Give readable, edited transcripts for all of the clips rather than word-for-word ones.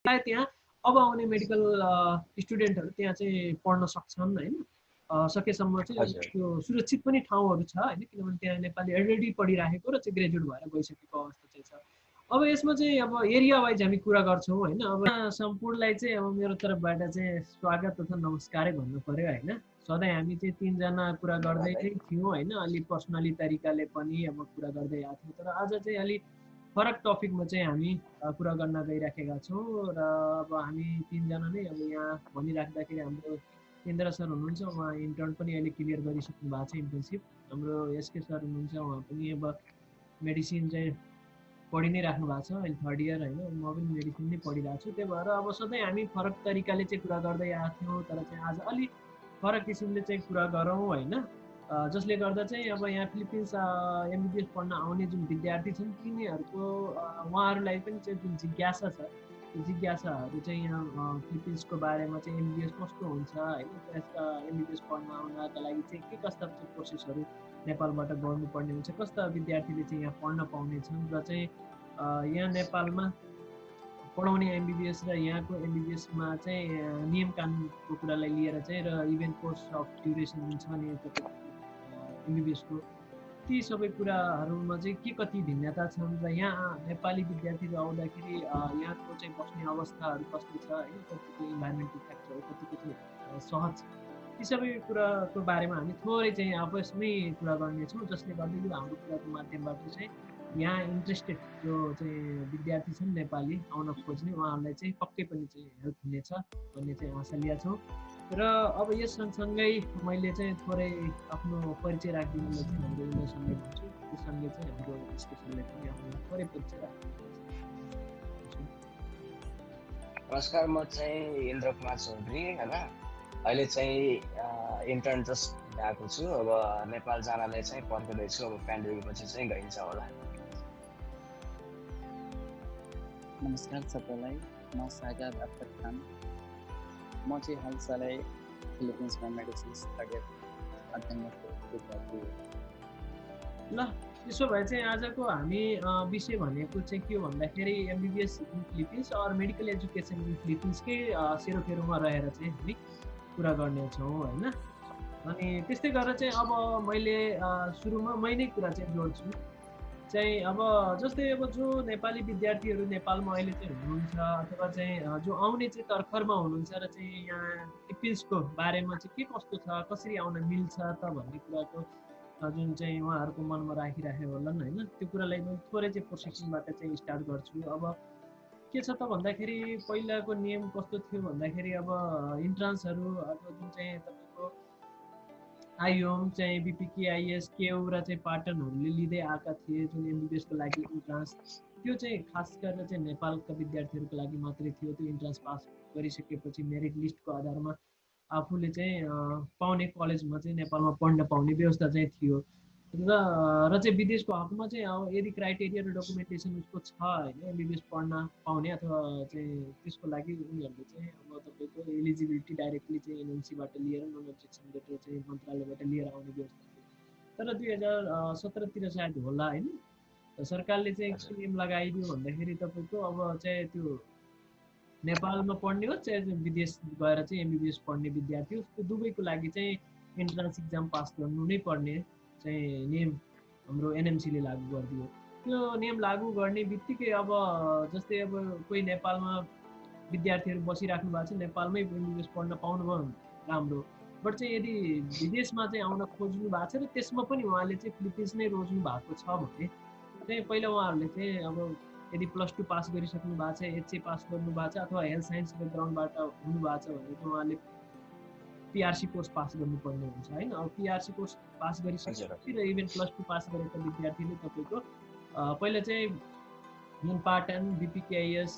सायद त्यहाँ अब आउने मेडिकल स्टुडेन्टहरू त्यहाँ चाहिँ पढ्न सक्छन् होइन सकेसम्म चाहिँ अब त्यो सुरक्षित पनि ठाउँहरू छ होइन किनभने त्यहाँ नेपाली अलरेडी पढिराखेको र चाहिँ ग्रेजुएट भएर गइसकेको अवस्था चाहिँ छ अब यसमा चाहिँ अब एरिया वाइज हामी कुरा गर्छौँ होइन अब सम्पूर्णलाई चाहिँ अब मेरो तर्फबाट चाहिँ स्वागत तथा नमस्कारै भन्नु पर्यो होइन सधैँ हामी चाहिँ तिनजना कुरा गर्दै नै थियौँ होइन अलिक पर्सनली तरिकाले पनि अब कुरा गर्दै आएको थियौँ तर आज चाहिँ अलिक फरक टपिकमा चाहिँ हामी कुरा गर्न गइराखेका छौँ र अब हामी तिनजना नै अब यहाँ भनिराख्दाखेरि हाम्रो इन्द्र सर हुनुहुन्छ उहाँ इन्टर्न पनि अहिले क्लियर गरिसक्नु भएको छ इन्टर्नसिप हाम्रो एसके सर हुनुहुन्छ उहाँ पनि अब मेडिसिन चाहिँ पढि नै राख्नु भएको छ अहिले 3rd इयर होइन म पनि मेडिसिन नै पढिरहेको छु त्यही भएर अब सधैँ हामी फरक तरिकाले चाहिँ कुरा गर्दै आएको थियौँ तर चाहिँ आज अलिक फरक किसिमले चाहिँ कुरा गरौँ होइन जसले गर्दा चाहिँ अब यहाँ फिलिपिन्स एमबिबिएस पढ्न आउने जुन विद्यार्थी छन् तिनीहरूको उहाँहरूलाई पनि चाहिँ जुन जिज्ञासा छ त्यो जिज्ञासाहरू चाहिँ यहाँ फिलिपिन्सको बारेमा चाहिँ एमबिबिएस कस्तो हुन्छ होइन त्यसका एमबिबिएस पढ्न आउनका लागि चाहिँ के कस्ता चाहिँ प्रोसेसहरू नेपालबाट गर्नुपर्ने हुन्छ कस्ता विद्यार्थीले चाहिँ यहाँ पढ्न पाउनेछन् र चाहिँ यहाँ नेपालमा पढाउने एमबिबिएस र यहाँको एमबिबिएसमा चाहिँ नियम कानुनको कुरालाई लिएर चाहिँ र इभेन कोर्स अफ ड्युरेसन जुन छ नि एमबिबिएसको ती सबै कुराहरूमा चाहिँ के कति भिन्नता छन् र यहाँ नेपाली विद्यार्थीहरू आउँदाखेरि यहाँको चाहिँ बस्ने अवस्थाहरू कस्तो छ होइन कतिको इन्भाइरोमेन्टल फ्याक्टरहरू कतिको चाहिँ सहज ती सबै कुराको बारेमा हामी थोरै चाहिँ आपसमै कुरा गर्नेछौँ जसले गर्दा यो हाम्रो कुराको माध्यमबाट चाहिँ यहाँ इन्ट्रेस्टेड जो चाहिँ विद्यार्थी छन् नेपाली आउन खोज्ने उहाँहरूलाई चाहिँ पक्कै पनि चाहिँ हेल्प हुनेछ भन्ने चाहिँ आशा लिएका छौँ र अब यस सँगसँगै मैले चाहिँ थोरै आफ्नो परिचय राखिदिनुलाई चाहिँ हाम्रो इन्डरसँगै भन्छु त्यससँगै चाहिँ हाम्रो डिस्कसनलाई पनि आफ्नो थोरै परिचय राखिदिनु नमस्कार म चाहिँ इन्द्र कुमार चौधरी होइन अहिले चाहिँ इन्टर्न जस्ट गएको छु अब नेपाल जानलाई चाहिँ पर्खिँदैछु अब पेन्डेमिक पछि चाहिँ गइन्छ होला नमस्कार सबैलाई म सागर अख्तर खान म चाहिँ हालसालै फिलिपिन्समा मेडिसिन स्टडी अध्ययन गर्छु ल त्यसो भए चाहिँ आजको हामी विषय भनेको चाहिँ के हो भन्दाखेरि MBBS in Philippines or medical education in फिलिपिन्सकै सेरोफेरोमा रहेर चाहिँ हामी कुरा गर्नेछौँ होइन अनि त्यस्तै गरेर चाहिँ अब मैले सुरुमा मै नै कुरा चाहिँ जोड्छु चाहिँ अब जस्तै अब जो नेपाली विद्यार्थीहरू नेपालमा अहिले चाहिँ हुनुहुन्छ अथवा चाहिँ जो आउने चाहिँ तर्खरमा हुनुहुन्छ र चाहिँ यहाँ फिलिपिन्सको बारेमा चाहिँ के कस्तो छ कसरी आउन मिल्छ त भन्ने कुराको जुन चाहिँ उहाँहरूको मनमा राखिराखेको होलान् होइन त्यो कुरालाई म थोरै चाहिँ प्रोसेसिङबाट चाहिँ स्टार्ट गर्छु अब के छ त भन्दाखेरि पहिलाको नियम कस्तो थियो भन्दाखेरि अब इन्ट्रान्सहरू अब जुन चाहिँ तपाईँको आइओम चाहिँ बिपिके आइएस केउ र चाहिँ पाटनहरूले लिँदै आएका थिए जुन एमबिबिएसको लागि इन्ट्रान्स त्यो चाहिँ खास गरेर चाहिँ नेपालका विद्यार्थीहरूको लागि मात्रै थियो त्यो इन्ट्रान्स पास गरिसकेपछि मेरिट लिस्टको आधारमा आफूले चाहिँ पाउने कलेजमा चाहिँ नेपालमा पढ्न पाउने व्यवस्था चाहिँ थियो र चाहिँ विदेशको हकमा चाहिँ अब यदि क्राइटेरिया र डकुमेन्टेसन उसको छ होइन एमबिबिएस पढ्न पाउने अथवा चाहिँ त्यसको लागि उनीहरूले चाहिँ अब तपाईँको एलिजिबिलिटी डाइरेक्टली चाहिँ एनएमसीबाट लिएर नन अब्जेक्सन लेटर चाहिँ मन्त्रालयबाट लिएर आउने व्यवस्था थियो तर 2017तिर सायद होला होइन सरकारले चाहिँ के नियम लगाइदियो भन्दाखेरि तपाईँको अब चाहिँ त्यो नेपालमा पढ्ने हो चाहे विदेश गएर चाहिँ एमबिबिएस पढ्ने विद्यार्थी हो त्यो दुवैको लागि चाहिँ इन्ट्रान्स इक्जाम पास गर्नु नै पर्ने चाहिँ नियम हाम्रो एनएमसीले लागू गरिदियो त्यो नियम लागू गर्ने बित्तिकै अब जस्तै अब कोही नेपालमा विद्यार्थीहरू बसिराख्नु भएको छ नेपालमै एमबिबिएस पढ्न पाउनुभयो राम्रो बट चाहिँ यदि विदेशमा चाहिँ आउन खोज्नु भएको छ र त्यसमा पनि उहाँले चाहिँ फिलिपिन्स नै रोज्नु भएको छ भने चाहिँ पहिला उहाँहरूले चाहिँ अब यदि +2 पास गरिसक्नु भएको छ एचए पास गर्नु भएको छ अथवा हेल्थ साइन्स ब्याकग्राउन्डबाट हुनु भएको छ भने चाहिँ उहाँले पिआरसी कोर्स पास गर्नुपर्ने हुन्छ होइन अब पिआरसी कोर्स पास गरिसकेपछि र इभेन +2 पास गरेको विद्यार्थीले तपाईँको पहिला चाहिँ जुन पाटन बिपिकेआइएस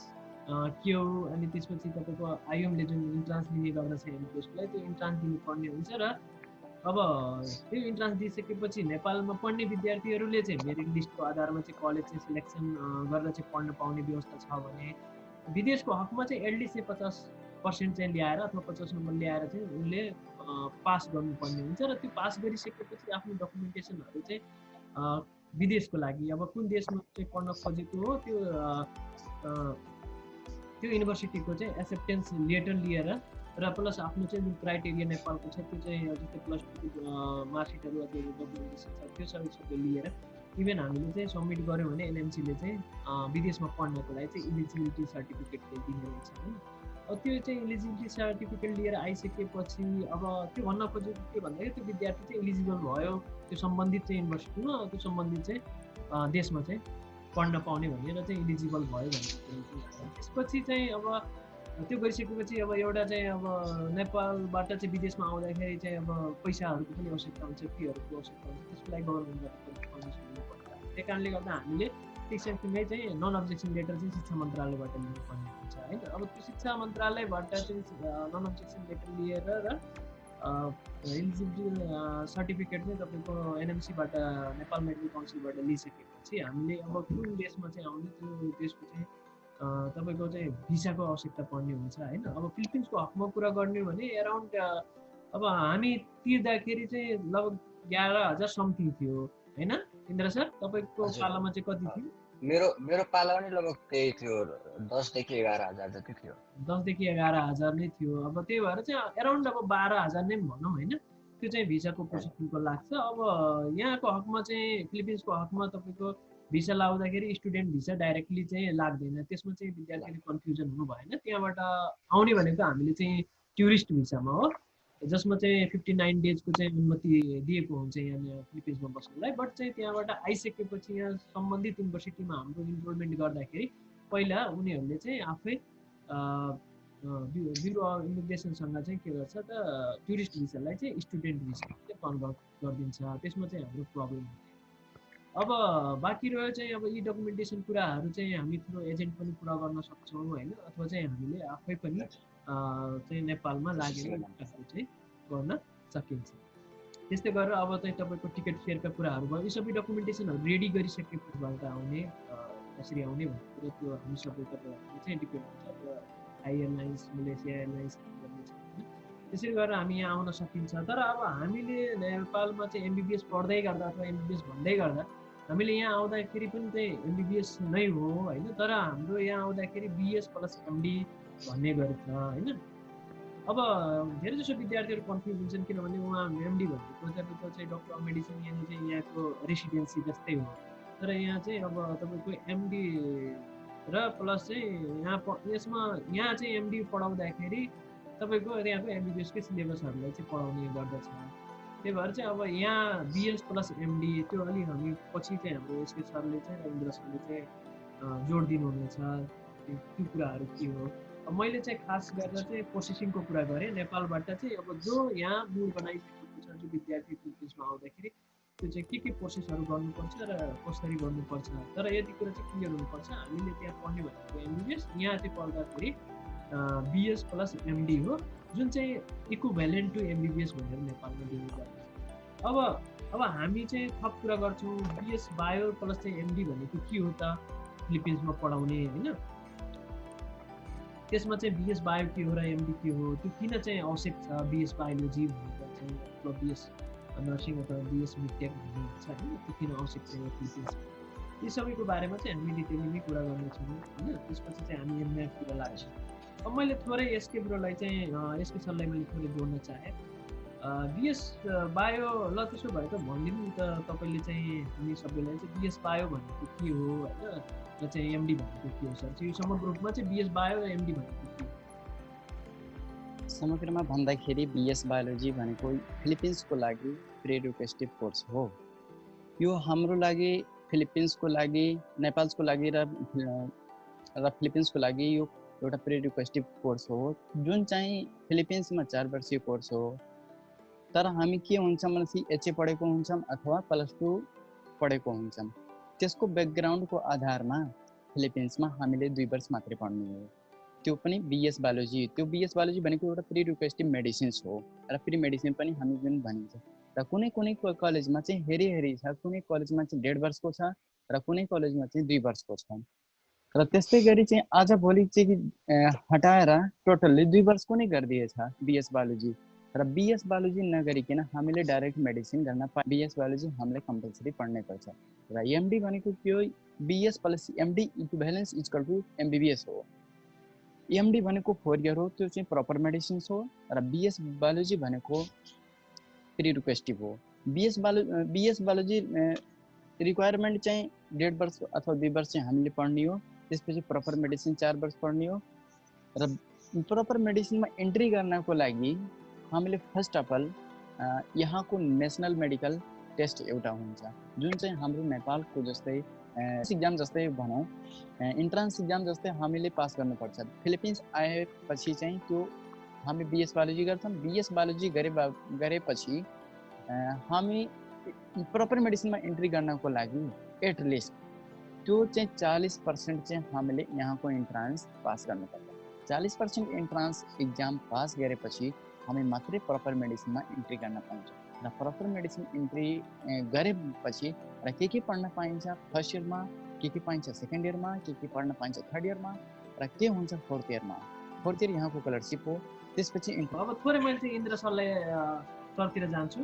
क्यु अनि त्यसपछि तपाईँको आइएमले जुन इन्ट्रान्स लिने गर्दछ एमबिबिएसलाई त्यो इन्ट्रान्स दिनुपर्ने हुन्छ र अब त्यो इन्ट्रान्स दिइसकेपछि नेपालमा पढ्ने विद्यार्थीहरूले चाहिँ मेरिट लिस्टको आधारमा चाहिँ कलेज चाहिँ सिलेक्सन गरेर चाहिँ पढ्न पाउने व्यवस्था छ भने विदेशको हकमा चाहिँ एटलिस्ट चाहिँ 50% चाहिँ ल्याएर अथवा 50 नम्बर ल्याएर चाहिँ उनले पास गर्नुपर्ने हुन्छ र त्यो पास गरिसकेपछि आफ्नो डकुमेन्टेसनहरू चाहिँ विदेशको लागि अब कुन देशमा चाहिँ पढ्न खोजेको हो त्यो त्यो युनिभर्सिटीको चाहिँ एक्सेप्टेन्स लेटर लिएर र प्लस आफ्नो चाहिँ जुन क्राइटेरिया नेपालको छ त्यो चाहिँ जस्तै प्लस टूको मार्कसिटहरू अथवा डकुमेन्टेसन छ त्यो सबै लिएर इभन हामीले चाहिँ सबमिट गऱ्यौँ भने एनएमसीले चाहिँ विदेशमा पढ्नको लागि चाहिँ इलिजिबिलिटी सर्टिफिकेट दिने रहेछ होइन। अब त्यो चाहिँ इलिजिबिलिटी सर्टिफिकेट लिएर आइसकेपछि अब त्यो भन्न खोजेको के भन्दाखेरि त्यो विद्यार्थी चाहिँ इलिजिबल भयो त्यो सम्बन्धित चाहिँ युनिभर्सिटीमा त्यो सम्बन्धित चाहिँ देशमा चाहिँ पढ्न पाउने भनेर चाहिँ इलिजिबल भयो भनेर त्यसपछि चाहिँ अब त्यो गरिसकेपछि अब एउटा चाहिँ अब नेपालबाट चाहिँ विदेशमा आउँदाखेरि चाहिँ अब पैसाहरूको पनि आवश्यकता हुन्छ, फीहरूको आवश्यकता हुन्छ, त्यसको लागि गभर्मेन्टबाट पर्मिसन लिनुपर्छ। त्यही कारणले गर्दा हामीले त्यससँगसँगै चाहिँ नन अब्जेक्सन लेटर चाहिँ शिक्षा मन्त्रालयबाट लिनुपर्ने हुन्छ होइन। अब त्यो शिक्षा मन्त्रालयबाट चाहिँ नन अब्जेक्सन लेटर लिएर र इलिजिबिलिटी सर्टिफिकेट चाहिँ तपाईँको एनएमसीबाट नेपाल मेडिकल काउन्सिलबाट लिइसकेपछि हामीले अब कुन देशमा चाहिँ आउने त्यो देशको चाहिँ तपाईँको चाहिँ भिसाको आवश्यकता पर्ने हुन्छ होइन। अब फिलिपिन्सको हकमा कुरा गर्ने भने एराउन्ड अब हामी तिर्दाखेरि चाहिँ लगभग 11,000 समथिङ थियो होइन इन्द्र सर? तपाईँको पालामा चाहिँ कति थियो? मेरो पाला पनि लगभग त्यही थियो, 10 देखि 11,000 जति थियो। 10 देखि 11,000 नै थियो। अब त्यही भएर चाहिँ एराउन्ड अब 12,000 नै भनौँ होइन, त्यो चाहिँ भिसाको प्रोसेसिङको लाग्छ। अब यहाँको हकमा चाहिँ फिलिपिन्सको हकमा तपाईँको भिसा लाउँदाखेरि स्टुडेन्ट भिसा डाइरेक्टली चाहिँ लाग्दैन, त्यसमा चाहिँ विद्यार्थीले कन्फ्युजन हुनु भएन। त्यहाँबाट आउने भनेको हामीले चाहिँ टुरिस्ट भिसामा हो, जसमा चाहिँ 59 डेजको चाहिँ अनुमति दिएको हुन्छ यहाँ फिलिपिन्समा बस्नुलाई। बट चाहिँ त्यहाँबाट आइसकेपछि यहाँ सम्बन्धित युनिभर्सिटीमा हाम्रो इनरोलमेन्ट गर्दाखेरि पहिला उनीहरूले चाहिँ आफै ब्युरो अफ इमिग्रेसनसँग चाहिँ के गर्छ त टुरिस्ट भिसालाई चाहिँ स्टुडेन्ट भिसा चाहिँ कन्भर्ट गरिदिन्छ, त्यसमा चाहिँ हाम्रो प्रब्लम हुँदैन। अब बाँकी रह्यो चाहिँ अब यी डकुमेन्टेसन कुराहरू चाहिँ हामी थ्रु एजेन्ट पनि पुरा गर्न सक्छौँ होइन, अथवा चाहिँ हामीले आफै पनि चाहिँ नेपालमा लागेर चाहिँ गर्न सकिन्छ। त्यस्तै गरेर अब चाहिँ तपाईँको टिकट फेयरका कुराहरू भयो, यी सबै डकुमेन्टेसनहरू रेडी गरिसकेपछिबाट आउने कसरी आउने भन्ने कुरो त्यो हामी सबै तपाईँहरूले चाहिँ डिपेन्ड हुन्छ। अब थाई एयरलाइन्स, मलेसिया एयरलाइन्स गर्ने छ होइन, त्यसरी गरेर हामी यहाँ आउन सकिन्छ। तर अब हामीले नेपालमा चाहिँ एमबिबिएस पढ्दै गर्दा अथवा एमबिबिएस भन्दै गर्दा हामीले यहाँ आउँदाखेरि पनि चाहिँ एमबिबिएस नै हो होइन, तर हाम्रो यहाँ आउँदाखेरि बिएस प्लस एमडी भन्ने गरेछ होइन। अब धेरै जसो विद्यार्थीहरू कन्फ्युज हुन्छन् किनभने उहाँ एमडी भनेको तपाईँको चाहिँ डक्टर अफ मेडिसिन यहाँनिर चाहिँ यहाँको रेसिडेन्सी जस्तै हो, तर यहाँ चाहिँ अब तपाईँको एमडी र प्लस चाहिँ यसमा यहाँ चाहिँ एमडी पढाउँदाखेरि तपाईँको यहाँको एमबिबिएसकै सिलेबसहरूलाई चाहिँ पढाउने गर्दछ। त्यही भएर चाहिँ अब यहाँ बिएस प्लस एमडी त्यो अलिक हामी पछि चाहिँ हाम्रो एसके सरले चाहिँ रविन्द्र सरले चाहिँ जोड दिनुहुनेछ त्यो कुराहरू के हो। मैले चाहिँ खास गरेर चाहिँ प्रोसेसिङको कुरा गरेँ। नेपालबाट चाहिँ अब जो यहाँ मुड बनाइसकेको छ जो विद्यार्थी फिलिपिन्समा आउँदाखेरि त्यो चाहिँ के प्रोसेसहरू गर्नुपर्छ र कसरी गर्नुपर्छ, तर यति कुरा चाहिँ क्लियर हुनुपर्छ। हामीले त्यहाँ पढ्ने भनेको एमबिबिएस, यहाँ चाहिँ पढ्दाखेरि बिएस प्लस एमडी हो, जुन चाहिँ इक्विभ्यालेन्ट टु एमबिबिएस भनेर नेपालमा दिने गर्छ। अब हामी चाहिँ थप कुरा गर्छौँ बिएस बायो प्लस चाहिँ एमडी भनेको के हो त फिलिपिन्समा पढाउने होइन, त्यसमा चाहिँ बिएस बायो के हो र एमडी के हो, त्यो किन चाहिँ आवश्यक छ, बिएस बायोलोजी भनेर चाहिँ अथवा बिएस नर्सिङ अथवा बिएस मिडटेक भन्ने हुन्छ होइन, त्यो किन आवश्यक छ फिलिपिन्समा, यी सबैको बारेमा चाहिँ हामी डिटेलली कुरा गर्नेछौँ होइन। त्यसपछि चाहिँ हामी एमएफतिर लाग्छौँ। अब मैले थोरै एसके ब्रोलाई चाहिँ एसके सरलाई मैले थोरै जोड्न चाहेँ। बिएस बायो ल त्यसो भए त भनिदिनु नि त तपाईँले चाहिँ हामी सबैलाई चाहिँ बिएस बायो भनेको के हो होइन, र चाहिँ एमडी भनेको के हो सर? यो समग्र रूपमा चाहिँ बिएस बायो र एमडी भनेको के हो? समग्रमा भन्दाखेरि बिएस बायोलोजी भनेको फिलिपिन्सको लागि प्रिरिक्वेस्टिभ कोर्स हो। यो हाम्रो लागि फिलिपिन्सको लागि, नेपालको लागि र फिलिपिन्सको लागि यो एउटा प्रिरिक्वेस्टिभ कोर्स हो, जुन चाहिँ फिलिपिन्समा 4 वर्षीय कोर्स हो। तर हामी के हुन्छौँ भने एचए पढेको हुन्छौँ अथवा +2 पढेको हुन्छौँ, त्यसको ब्याकग्राउन्डको आधारमा फिलिपिन्समा हामीले 2 वर्ष मात्रै पढ्नु हो, त्यो पनि बिएस बायोलोजी। त्यो बिएस बायोलोजी भनेको एउटा प्रिरिक्वेस्टिभ मेडिसिन्स हो र प्रि मेडिसिन पनि हामी जुन भनिन्छ। र कुनै कलेजमा चाहिँ हेरी छ, कुनै कलेजमा चाहिँ 1.5 वर्षको छ र कुनै कलेजमा चाहिँ 2 वर्षको छ। र त्यस्तै गरी चाहिँ आजभोलि चाहिँ हटाएर टोटल्ली 2 वर्षको नै गरिदिएछ बिएस बायोलोजी। र बिएस बायोलोजी नगरिकन हामीले डाइरेक्ट मेडिसिन गर्न बिएस बायोलोजी हामीले कम्पलसरी पढ्नै पर्छ। र एमडी भनेको के हो? BS plus MD equivalence equal to MBBS हो। एमडी भनेको 4 इयर हो, त्यो चाहिँ प्रपर मेडिसिन्स हो, र बीएस बायोलोजी भनेको प्री रिक्वेस्टिभ हो। बीएस बायोलोजी रिक्वायरमेन्ट चाहिँ 1.5 वर्ष अथवा 2 वर्ष चाहिँ हामीले पढ्ने हो, त्यसपछि प्रपर मेडिसिन 4 वर्ष पढ्ने हो। र प्रपर मेडिसिनमा इन्ट्री गर्नको लागि हामीले फर्स्ट अफ अल यहाँको नेसनल मेडिकल टेस्ट एउटा हुन्छ, जुन चाहिँ हाम्रो नेपालको जस्तै इक्जाम जस्तै भनौँ, इन्ट्रान्स इक्जाम जस्तै हामीले पास गर्नुपर्छ। फिलिपिन्स आएपछि चाहिँ त्यो हामी बीएस बायोलोजी गर्छौँ। बीएस बायोलोजी गरेपछि हामी प्रपर मेडिसिनमा इन्ट्री गर्नको लागि एटलिस्ट त्यो चाहिँ 40% चाहिँ हामीले यहाँको इन्ट्रान्स पास गर्नुपर्छ। 40% इन्ट्रान्स इक्जाम पास गरेपछि हामी मात्रै प्रपर मेडिसिनमा इन्ट्री गर्न पाउँछौँ। र प्रपर मेडिसिन इन्ट्री गरेपछि र के पढ्न पाइन्छ फर्स्ट इयरमा, के पाइन्छ सेकेन्ड इयरमा, के पढ्न पाइन्छ थर्ड इयरमा, र के हुन्छ फोर्थ इयरमा। फोर्थ इयर यहाँको स्कलरसिप हो। त्यसपछि अब थोरै मैले चाहिँ इन्द्र सरलाई सरतिर जान्छु,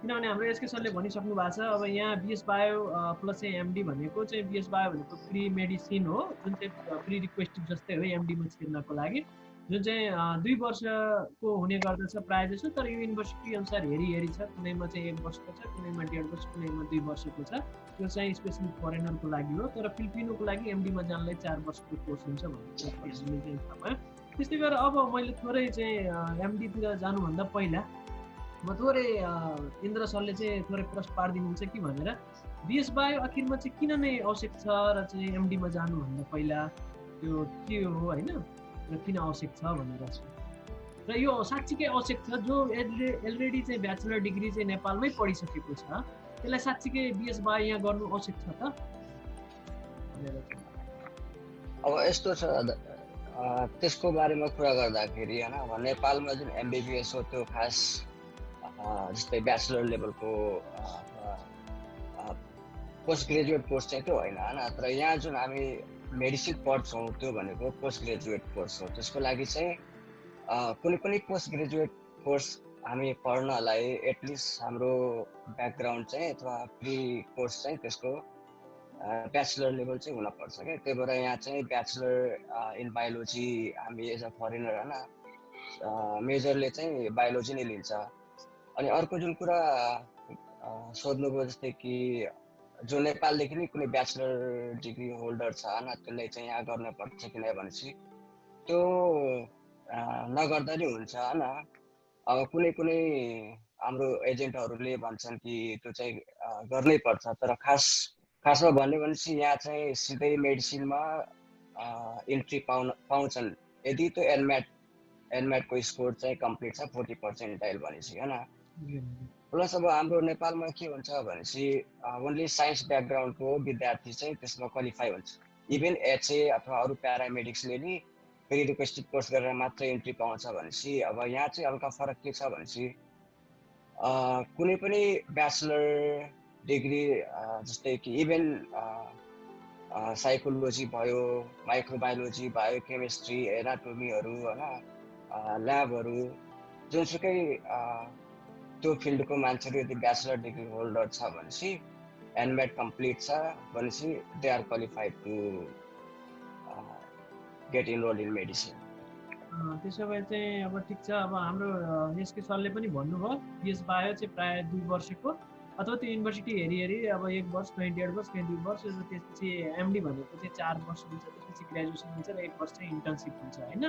किनभने हाम्रो एसके सरले भनिसक्नु भएको छ। अब यहाँ बीएस बायो प्लस चाहिँ एमडी भनेको चाहिँ बीएस बायो भनेको प्री मेडिसिन हो, जुन चाहिँ प्री रिक्वेस्टिभ जस्तै हो एमडीमा छिर्नको लागि, जुन चाहिँ 2 वर्षको हुने गर्दछ प्रायः जसो। तर यो युनिभर्सिटी अनुसार हेरी छ, कुनैमा चाहिँ 1 वर्षको छ, कुनैमा 1.5 वर्ष, कुनैमा 2 वर्षको छ। त्यो चाहिँ स्पेसली फरेनरको लागि हो। तर फिलिपिनोको लागि एमडीमा जानलाई 4 वर्षको कोर्स हुन्छ भन्ने हामीले चाहिँ थाहा पायौँ। त्यस्तै गरेर अब मैले थोरै चाहिँ एमडीतिर जानुभन्दा पहिला म थोरै इन्द्र सरले चाहिँ थोरै प्रश्न पारिदिनुहुन्छ कि भनेर, बीएस बायो आखिरमा चाहिँ किन नै आवश्यक छ र चाहिँ एमडीमा जानुभन्दा पहिला त्यो के हो होइन, र किन आवश्यक छ भनेर चाहिँ। र यो साँच्चीकै आवश्यक छ, जो अलरेडी चाहिँ ब्याचलर डिग्री चाहिँ नेपालमै पढिसकेको छ, त्यसलाई साँच्चीकै बीएस बायो यहाँ गर्नु आवश्यक छ त? अब यस्तो छ, त्यसको बारेमा कुरा गर्दाखेरि होइन, अब नेपालमा जुन एमबिबिएस हो त्यो खास जस्तै ब्याचलर लेभलको पोस्ट ग्रेजुएट कोर्स चाहिँ त्यो होइन होइन। तर यहाँ जुन हामी मेडिसिन पढ्छौँ त्यो भनेको पोस्ट ग्रेजुएट कोर्स हो। त्यसको लागि चाहिँ कुनै पनि पोस्ट ग्रेजुएट कोर्स हामी पढ्नलाई एटलिस्ट हाम्रो ब्याकग्राउन्ड चाहिँ अथवा प्री कोर्स चाहिँ त्यसको ब्याचलर लेभल चाहिँ हुनपर्छ क्या। त्यही भएर यहाँ चाहिँ ब्याचलर इन बायोलोजी हामी एज अ फरेनर होइन मेजरले चाहिँ बायोलोजी नै लिन्छ। अनि अर्को जुन कुरा सोध्नुभयो जस्तै कि जो नेपालदेखि नै कुनै ब्याचलर डिग्री होल्डर छ होइन त्यसले चाहिँ यहाँ गर्नुपर्छ कि नै भनेपछि त्यो नगर्दा नि हुन्छ होइन। अब कुनै हाम्रो एजेन्टहरूले भन्छन् कि त्यो चाहिँ गर्नै पर्छ। तर खासमा भन्यो भनेपछि यहाँ चाहिँ सिधै मेडिसिनमा इन्ट्री पाउँछन् यदि त्यो एनम्याटको स्कोर चाहिँ कम्प्लिट छ 40% भनेपछि होइन। प्लस अब हाम्रो नेपालमा के हुन्छ भनेपछि ओन्ली साइन्स ब्याकग्राउन्डको विद्यार्थी चाहिँ त्यसमा क्वालिफाई हुन्छ। इभन एचए अथवा अरू प्यारामेडिक्सले नि प्री रिक्वेस्टेड कोर्स गरेर मात्र इन्ट्री पाउँछ भनेपछि अब यहाँ चाहिँ हल्का फरक के छ भनेपछि कुनै पनि ब्याचलर डिग्री जस्तै कि इभन साइकोलोजी भयो, माइक्रोबायोलोजी, बायोकेमिस्ट्री, एनाटोमीहरू होइन, ल्याबहरू, जुनसुकै त्यो फिल्डको मान्छेहरू यदि ब्याचलर डिग्री होल्डर छ भनेपछि एनम्याट कम्प्लिट छ भनेपछि they are qualified to get enrolled in medicine. त्यसो भए चाहिँ अब ठिक छ। अब हाम्रो एसके सरले पनि भन्नुभयो बीएस बायो चाहिँ प्रायः 2 वर्षको अथवा त्यो युनिभर्सिटी हेरी अब 1 वर्ष, 1.5 वर्ष, 2 वर्ष, र त्यसपछि एमडी भनेको चाहिँ 4 वर्ष हुन्छ, त्यसपछि ग्रेजुएसन हुन्छ र 1 वर्ष चाहिँ इन्टर्नसिप हुन्छ होइन।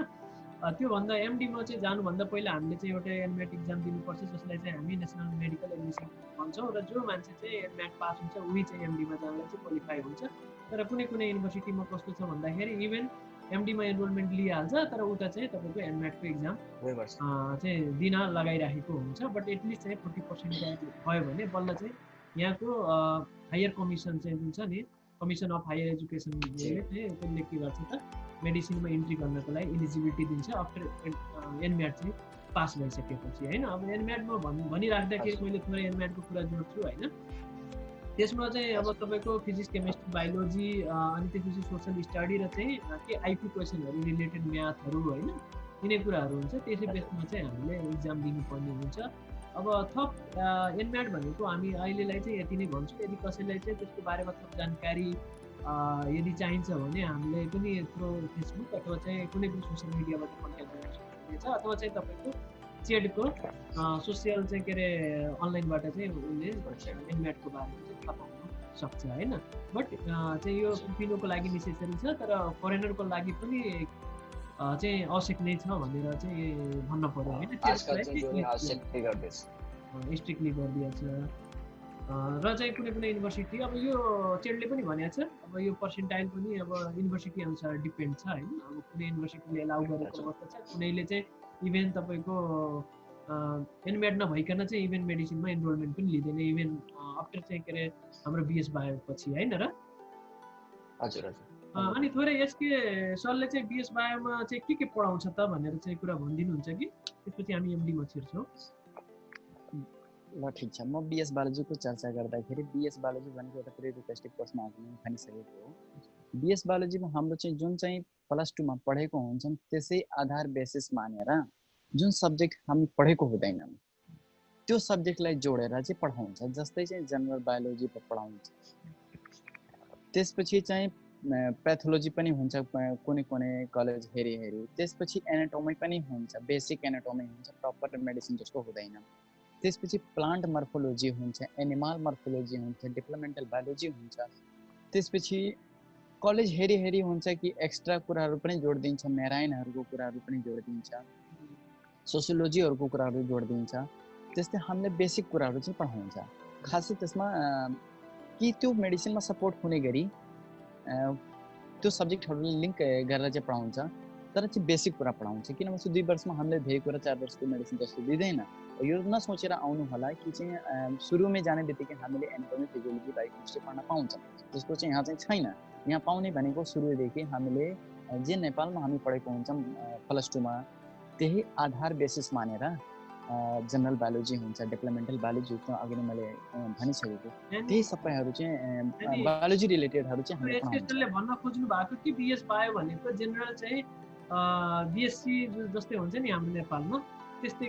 त्योभन्दा एमडीमा चाहिँ जानुभन्दा पहिला हामीले चाहिँ एउटा एनम्याट इक्जाम दिनुपर्छ, जसलाई चाहिँ हामी नेसनल मेडिकल एडमिसन भन्छौँ। र जो मान्छे चाहिँ एनम्याट पास हुन्छ उही चाहिँ एमडीमा जानलाई चाहिँ क्वालिफाई हुन्छ। तर कुनै युनिभर्सिटीमा कस्तो छ भन्दाखेरि इभन एमडीमा इनरोलमेन्ट लिइहाल्छ तर उता चाहिँ तपाईँको एनम्याटको इक्जाम चाहिँ दिन लगाइराखेको हुन्छ। बट एटलिस्ट चाहिँ 40% भयो भने बल्ल चाहिँ यहाँको हायर कमिसन चाहिँ जुन छ नि, कमिसन अफ हायर एजुकेसनले चाहिँ त्यसले के गर्छ त मेडिसिनमा इन्ट्री गर्नको लागि इलिजिबिलिटी दिन्छ आफ्टर एनम्याट चाहिँ पास भइसकेपछि होइन। अब एनम्याटमा भनिराख्दाखेरि मैले थोरै एनम्याटको कुरा जोड्छु होइन। त्यसमा चाहिँ अब तपाईँको फिजिक्स, केमिस्ट्री, बायोलोजी अनि त्यसपछि सोसल स्टडी र चाहिँ के आइपी क्वेसनहरू रिलेटेड म्याथहरू होइन, यिनै कुराहरू हुन्छ। त्यसै बेसमा चाहिँ हामीले इक्जाम दिनुपर्ने हुन्छ। अब थप एनम्याट भनेको हामी अहिलेलाई चाहिँ यति नै भन्छु। यदि कसैलाई चाहिँ त्यसको बारेमा थप जानकारी यदि चाहिन्छ भने हामीले पनि थ्रु फेसबुक अथवा चाहिँ कुनै पनि सोसियल मिडियाबाट कन्ट्याक्ट गर्न सक्नुहुनेछ अथवा चाहिँ तपाईँको चेडको सोसियल चाहिँ के अरे अनलाइनबाट चाहिँ उसले एनम्याटको बारेमा चाहिँ थाहा पाउन सक्छ होइन। बट चाहिँ यो फिलिपिनोको लागि नेसेसरी छ, तर फरेनरको लागि पनि चाहिँ आवश्यक नै छ भनेर चाहिँ भन्न पर्यो होइन। स्ट्रिक्टली गरिदिएछ र चाहिँ कुनै कुनै युनिभर्सिटी अब यो चेडले पनि भनेको छ अब यो पर्सेन्टाइल पनि अब युनिभर्सिटी अनुसार डिपेन्ड छ होइन। अब कुनै युनिभर्सिटीले एलाउ गरेको अवस्था छ, कुनैले चाहिँ इभेन तपाईँको एनम्याट नभइकन चाहिँ इभेन मेडिसिनमा इनरोलमेन्ट पनि लिँदैन, इभेन आफ्टर चाहिँ के अरे हाम्रो बिएस बायोपछि होइन र। हजुर हजुर। अनि थोरै एसके सरले चाहिँ बिएस बायोमा चाहिँ के पढाउँछ त भनेर चाहिँ कुरा भनिदिनुहुन्छ कि त्यसपछि हामी एमडीमा छिर्छौँ। ल ठिक छ, म बिएस बायोलोजीको चर्चा गर्दाखेरि बिएस बायोलोजी भनेको एउटा प्री रिक्वेस्टिभ कोर्समा हामीले भनिसकेको हो। बिएस बायोलोजीमा हाम्रो चाहिँ जुन चाहिँ प्लस 2 मा पढेको हुन्छौँ त्यसै आधार बेसिस मानेर जुन सब्जेक्ट हामी पढेको हुँदैनन् त्यो सब्जेक्टलाई जोडेर चाहिँ पढाउँछ। जस्तै चाहिँ जनरल बायोलोजी पढाउँछ, त्यसपछि चाहिँ प्याथोलोजी पनि हुन्छ कुनै कुनै कलेज हेरी हेरी, त्यसपछि एनाटोमी पनि हुन्छ, बेसिक एनाटोमी हुन्छ, प्रपर मेडिसिन जस्तो हुँदैन। त्यसपछि प्लान्ट मर्फोलोजी हुन्छ, एनिमल मर्फोलोजी हुन्छ, डेभलपमेन्टल बायोलोजी हुन्छ। त्यसपछि कलेज हेरी हेरी हुन्छ कि एक्स्ट्रा कुराहरू पनि जोडिदिन्छ, मेराइनहरूको कुराहरू पनि जोडिदिन्छ, सोसियोलोजीहरूको कुराहरू जोडिदिन्छ। त्यस्तै हामीले बेसिक कुराहरू चाहिँ पढाउँछ। खासै त्यसमा कि त्यो मेडिसिनमा सपोर्ट हुने गरी त्यो सब्जेक्टहरूले लिङ्क गरेर चाहिँ पढाउँछ, तर चाहिँ बेसिक कुरा पढाउँछ। किनभने 2 वर्षमा हामीले धेरै कुरा 4 वर्षको मेडिसिन जस्तो दिँदैन। यो नसोचेर आउनु होला कि चाहिँ सुरुमै जाने बित्तिकै हामीले एनाटोमी फिजियोलोजी बायोकेमिस्ट्री पढ्न पाउँछौँ, त्यसको चाहिँ यहाँ चाहिँ छैन। यहाँ पाउने भनेको सुरुदेखि हामीले जे नेपालमा हामी पढेको हुन्छौँ प्लस 2 मा त्यही आधार बेसिस मानेर जनरल बायोलोजी हुन्छ, डेभलपमेन्टल बायोलोजी हुन्छ, अघि नै मैले भनिसकेको त्यही सबैहरू चाहिँ बायोलोजी रिलेटेडहरू चाहिँ हामीले पढाउँछ। यसले भन्न खोज्नु भएको कि बिएस बायो भनेको जेनरल चाहिँ बिएससी जस्तै हुन्छ नि हाम्रो नेपालमा त्यस्तै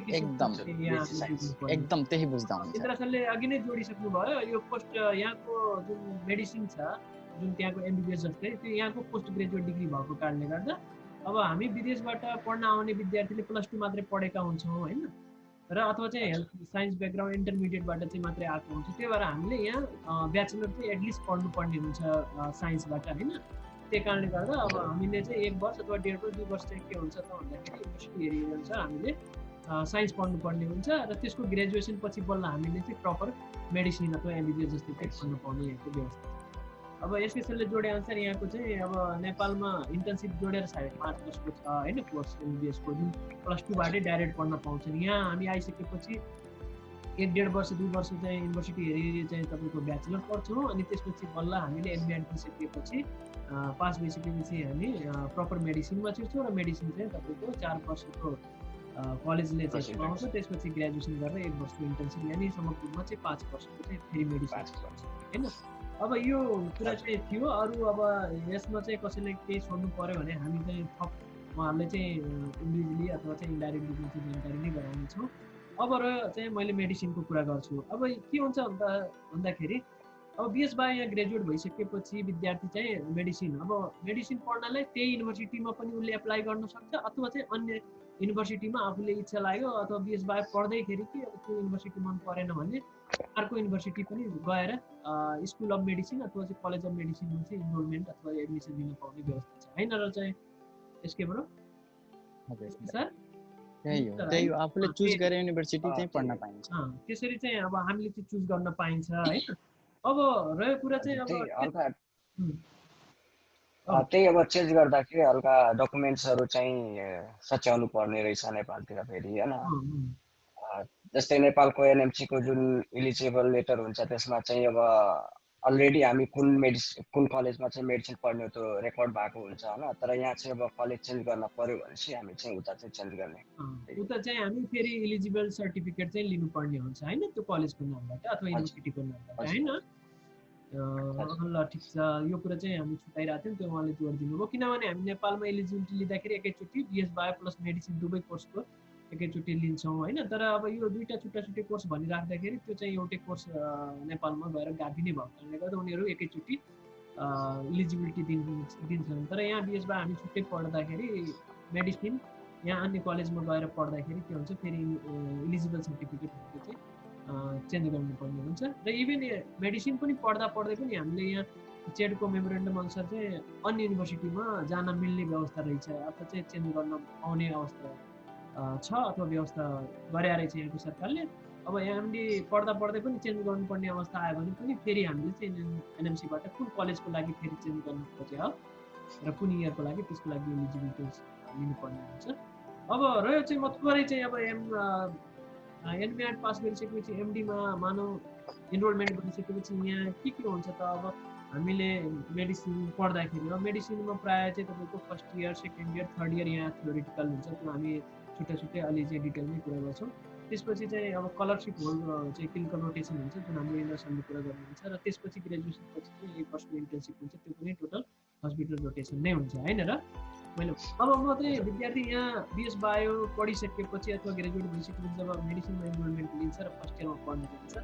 एकदम त्यही बुझ्दा हुन्छ। इन्द्र सरले अघि नै जोडिसक्नु भयो। यो पोस्ट यहाँको जुन मेडिसिन छ जुन त्यहाँको एमबिबिएस जस्तै त्यो यहाँको पोस्ट ग्रेजुएट डिग्री भएको कारणले गर्दा अब हामी विदेशबाट पढ्न आउने विद्यार्थीले प्लस 2 मात्रै पढेका हुन्छौँ होइन, र अथवा चाहिँ हेल्थ साइन्स ब्याकग्राउन्ड इन्टरमिडिएटबाट चाहिँ मात्रै आएको हुन्छ। त्यही भएर हामीले यहाँ ब्याचलर चाहिँ एटलिस्ट पढ्नुपर्ने हुन्छ साइन्सबाट होइन। त्यही कारणले गर्दा अब हामीले चाहिँ 1 वर्ष अथवा 1.5 वर्ष 2 वर्ष चाहिँ के हुन्छ त भन्दाखेरि युनिभर्सिटी हेरिन्छ हामीले साइन्स पढ्नुपर्ने हुन्छ र त्यसको ग्रेजुएसन पछि बल्ल हामीले चाहिँ प्रपर मेडिसिन अथवा एमबिबिएस जस्तै चाहिँ पढ्नु पाउने यहाँको व्यवस्था छ। अब एसकेएसएलले जोडे अनुसार यहाँको चाहिँ अब नेपालमा इन्टर्नसिप जोडेर 5.5 वर्षको छ होइन कोर्स एमबिबिएसको, जुन प्लस 2 बाटै डाइरेक्ट पढ्न पाउँछन्। यहाँ हामी आइसकेपछि 1.5 वर्ष 2 वर्ष चाहिँ युनिभर्सिटी हेरी चाहिँ तपाईँको ब्याचलर पढ्छौँ, अनि त्यसपछि बल्ल हामीले एमबिए दिइसकेपछि पास भइसकेपछि हामी प्रपर मेडिसिनमा छिर्छौँ र मेडिसिन चाहिँ तपाईँको 4 वर्षको कलेजले चाहिँ पाउँछ। त्यसपछि ग्रेजुएसन गरेर 1 वर्षको इन्टर्नसिप यानि समग्रमा चाहिँ 5 वर्षको चाहिँ फेरि मेडिसिन होइन। अब यो कुरा चाहिँ थियो। अरू अब यसमा चाहिँ कसैले केही सोध्नु पऱ्यो भने हामी चाहिँ थप उहाँहरूले चाहिँ इन्डिभिजुअली अथवा चाहिँ इन्डाइरेक्टली चाहिँ जानकारी नै गराउनेछौँ। अब र चाहिँ मैले मेडिसिनको कुरा गर्छु। अब के हुन्छ भन्दाखेरि अब बिएस बायो यहाँ ग्रेजुएट भइसकेपछि विद्यार्थी चाहिँ मेडिसिन पढ्नलाई त्यही युनिभर्सिटीमा पनि उसले एप्लाई गर्न सक्छ, अथवा चाहिँ अन्य युनिभर्सिटीमा आफूले इच्छा लाग्यो अथवा बिएस बायो पढ्दैखेरि कि अब त्यो युनिभर्सिटी मन परेन भने अर्को युनिभर्सिटी पनि गएर स्कुल अफ मेडिसिन अथवा चाहिँ कलेज अफ मेडिसिनमा चाहिँ इनरोलमेन्ट अथवा एडमिसन दिन पाउने व्यवस्था छ होइन र चाहिँ यसकै ब्रो सर त्यही हो, आफूले चुज गरे युनिभर्सिटी चाहिँ पढ्न पाइन्छ। त्यसरी चाहिँ अब हामीले चाहिँ चुज गर्न पाइन्छ होइन। अब रह्यो कुरा चाहिँ अब त्यही अब चेन्ज गर्दाखेरि हल्का डकुमेन्ट्सहरू चाहिँ सच्याउनु पर्ने रहेछ नेपालतिर फेरि होइन। जस्तै नेपालको एनएमसीको जुन इलिजिबल लेटर हुन्छ त्यसमा चाहिँ अब अलरेडी हामी कुन कलेजमा चाहिँ मेडिसिन पढ्ने त्यो रेकर्ड भएको हुन्छ होइन। तर यहाँ चाहिँ अब कलेज चेन्ज गर्न पर्यो भनेपछि हामी चाहिँ उता चाहिँ चेन्ज गर्ने, उता चाहिँ हामी फेरि इलिजिबल सर्टिफिकेट चाहिँ लिनुपर्ने हुन्छ होइन त्यो कलेजको नामबाट अथवा युनिभर्सिटीको नामबाट होइन। ल ठिक छ, यो कुरा चाहिँ हामी छुट्याइरहेको थियौँ, त्यो उहाँले जोड दिनुभयो। किनभने हामी नेपालमा एलिजिबिलिटी लिँदाखेरि एकैचोटि बिएस बायो प्लस मेडिसिन दुवै कोर्सको एकैचोटि लिन्छौँ होइन। तर अब यो दुईवटा छुट्टा कोर्स भनिराख्दाखेरि त्यो चाहिँ एउटै कोर्स नेपालमा गएर गाभिने भएको कारणले गर्दा उनीहरू एकैचोटि इलिजिबिलिटी दिन्छन्। तर यहाँ बिएसमा हामी छुट्टै पढ्दाखेरि मेडिसिन यहाँ अन्य कलेजमा गएर पढ्दाखेरि के हुन्छ फेरि इलिजिबल सर्टिफिकेटहरू चाहिँ चेन्ज गर्नुपर्ने हुन्छ। र इभन मेडिसिन पनि पढ्दा पढ्दै पनि हामीले यहाँ चेडको मेमोरेन्डम अनुसार चाहिँ अन्य युनिभर्सिटीमा जान मिल्ने व्यवस्था रहेछ अथवा चाहिँ चेन्ज गर्न पाउने अवस्था छ अथवा व्यवस्था गरे रहेछ यहाँको सरकारले। अब एमडी पढ्दा पढ्दै पनि चेन्ज गर्नुपर्ने अवस्था आयो भने पनि फेरि हामीले चाहिँ एनएमसीबाट कुन कलेजको लागि फेरि चेन्ज गर्नु खोजे हो र कुन इयरको लागि त्यसको लागि इलिजिबिलिटी लिनुपर्ने हुन्छ। अब रह्यो चाहिँ म थोरै चाहिँ अब एनबिआर पास गरिसकेपछि एमडीमा मानव इनरोलमेन्ट गरिसकेपछि यहाँ के हुन्छ त अब हामीले मेडिसिन पढ्दाखेरि मेडिसिनमा प्रायः चाहिँ तपाईँको first year second year third year यहाँ थ्योरिटिकल हुन्छ, त्यो हामी छुट्टै छुट्टै अलि चाहिँ डिटेलमै कुरा गर्छौँ। त्यसपछि चाहिँ अब कलरसिप होल चाहिँ क्लिनिकल रोटेसन हुन्छ जुन हाम्रो इन्डस्ट्रीले कुरा गर्नुहुन्छ, र त्यसपछि ग्रेजुएसन पछि चाहिँ 1 वर्षको इन्टर्नसिप हुन्छ, त्यो पनि टोटल हस्पिटल रोटेसन नै हुन्छ होइन र। मैले अब म चाहिँ विद्यार्थी यहाँ बिएस बायो पढिसकेपछि अथवा ग्रेजुएट भइसकेपछि जब मेडिसिनमा इनरोलमेन्ट लिन्छ र फर्स्ट इयरमा पढ्नु जान्छ,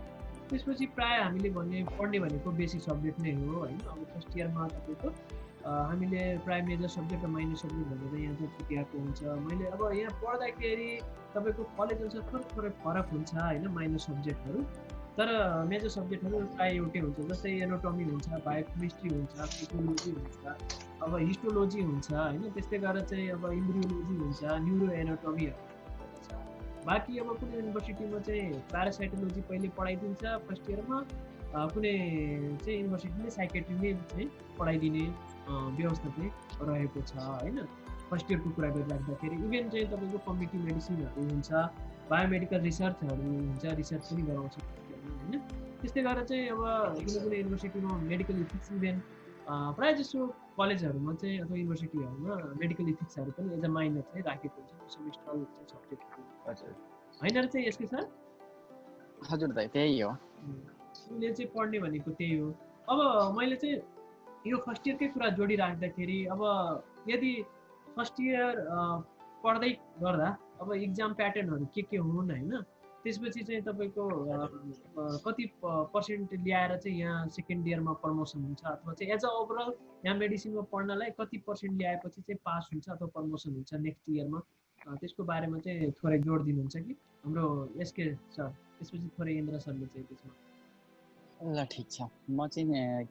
त्यसपछि प्रायः हामीले पढ्ने भनेको बेसिक सब्जेक्ट नै हो होइन। अब फर्स्ट इयरमा तपाईँको हामीले प्रायः मेजर सब्जेक्ट र माइनर सब्जेक्ट भनेर यहाँ चाहिँ छुट्याएको हुन्छ। मैले अब यहाँ पढ्दाखेरि तपाईँको कलेज अनुसार थोरै फरक हुन्छ होइन माइनर सब्जेक्टहरू, तर मेजर सब्जेक्टहरू प्रायः एउटै हुन्छ। जस्तै एनाटोमी हुन्छ, बायोकेमिस्ट्री हुन्छ, फिजियोलोजी हुन्छ, अब हिस्टोलोजी हुन्छ होइन। त्यस्तै गरेर चाहिँ अब इम्ब्रियोलोजी हुन्छ, न्युरो एनाटोमीहरू छ। बाँकी अब कुनै युनिभर्सिटीमा चाहिँ प्यारासाइटोलोजी पहिले पढाइदिन्छ फर्स्ट इयरमा, कुनै चाहिँ युनिभर्सिटीले साइकेट्री चाहिँ पढाइदिने व्यवस्था चाहिँ रहेको छ होइन। फर्स्ट इयरको कुरा गरिराख्दाखेरि इभेन चाहिँ तपाईँको कम्युनिटी मेडिसिनहरू हुन्छ, बायोमेडिकल रिसर्चहरू हुन्छ, रिसर्च पनि गराउँछ होइन। त्यस्तै गरेर चाहिँ अब कुनै कुनै युनिभर्सिटीमा मेडिकल इथिक्स इभेन प्रायः जसो कलेजहरूमा चाहिँ अथवा युनिभर्सिटीहरूमा मेडिकल इथिक्सहरू पनि एज अ माइनर चाहिँ राखेको हुन्छ, सेमेस्ट्रल सब्जेक्टहरू होइन र चाहिँ यसकै सर। हजुर दाइ त्यही हो, उसले चाहिँ पढ्ने भनेको त्यही हो। अब मैले चाहिँ यो फर्स्ट इयरकै कुरा जोडिराख्दाखेरि अब यदि फर्स्ट इयर पढ्दै गर्दा अब इक्जाम प्याटर्नहरू के हुन् होइन, त्यसपछि चाहिँ तपाईँको कति पर्सेन्ट ल्याएर चाहिँ यहाँ सेकेन्ड इयरमा प्रमोसन हुन्छ अथवा चाहिँ एज अ ओभरअल यहाँ मेडिसिनमा पढ्नलाई कति पर्सेन्ट ल्याएपछि चाहिँ पास हुन्छ अथवा प्रमोसन हुन्छ नेक्स्ट इयरमा, त्यसको बारेमा चाहिँ थोरै जोड दिनुहुन्छ कि हाम्रो एसके सर, त्यसपछि थोरै इन्द्र सरले चाहिँ त्यसमा। ल ठिक छ, म चाहिँ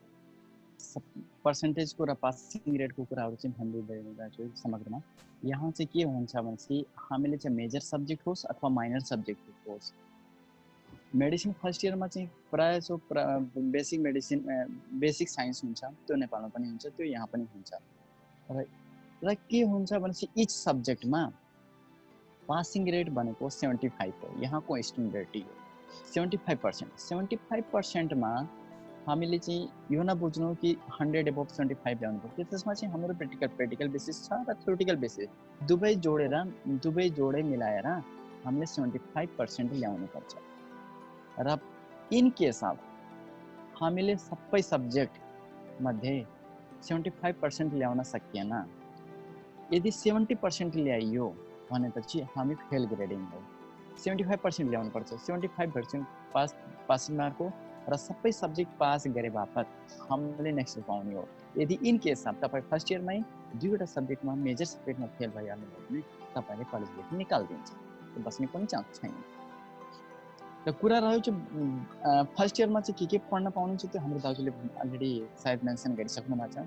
पर्सेन्टेजको र पासिङ रेटको कुराहरू चाहिँ भनिदिइरहेको छु समग्रमा। यहाँ चाहिँ के हुन्छ भनेपछि हामीले चाहिँ मेजर सब्जेक्ट होस् अथवा माइनर सब्जेक्ट होस्, मेडिसिन फर्स्ट इयरमा चाहिँ प्रायः जो बेसिक मेडिसिन बेसिक साइन्स हुन्छ त्यो नेपालमा पनि हुन्छ, त्यो यहाँ पनि हुन्छ। र के हुन्छ भनेपछि इच सब्जेक्टमा पासिङ रेट भनेको 75 हो, यहाँको स्ट्यान्डर्ड हो 75%। 75%मा हामीले चाहिँ यो नबुझ्नु कि 100 एबभ 75 ल्याउनु पर्छ। त्यसमा चाहिँ हाम्रो प्र्याक्टिकल बेसिस छ र थ्योरिटिकल बेसिस दुवै जोडे मिलाएर हामीले 75% ल्याउनु पर्छ। र इन केस अफ हामीले सबै सब्जेक्ट मध्ये 75% ल्याउन सकिएन, यदि 70% ल्याइयो भनेपछि हामी फेल ग्रेडिङ हो। 75% ल्याउनु पर्छ, 75% पासिङ मार्क हो र सबै सब्जेक्ट पास गरे बापत हामीले नेक्स्ट पाउने हो। यदि इन केस अफ तपाईँ फर्स्ट इयरमै 2वटा सब्जेक्टमा मेजर सब्जेक्टमा फेल भइहाल्नु भयो भने तपाईँले कलेजबाट निकालिदिन्छ, त्यो बस्ने कुनै चान्स छैन। र कुरा रह्यो चाहिँ फर्स्ट इयरमा चाहिँ के पढ्न पाउनुहुन्छ, त्यो हाम्रो दाजुले अलरेडी सायद मेन्सन गरिसक्नु भएको छ।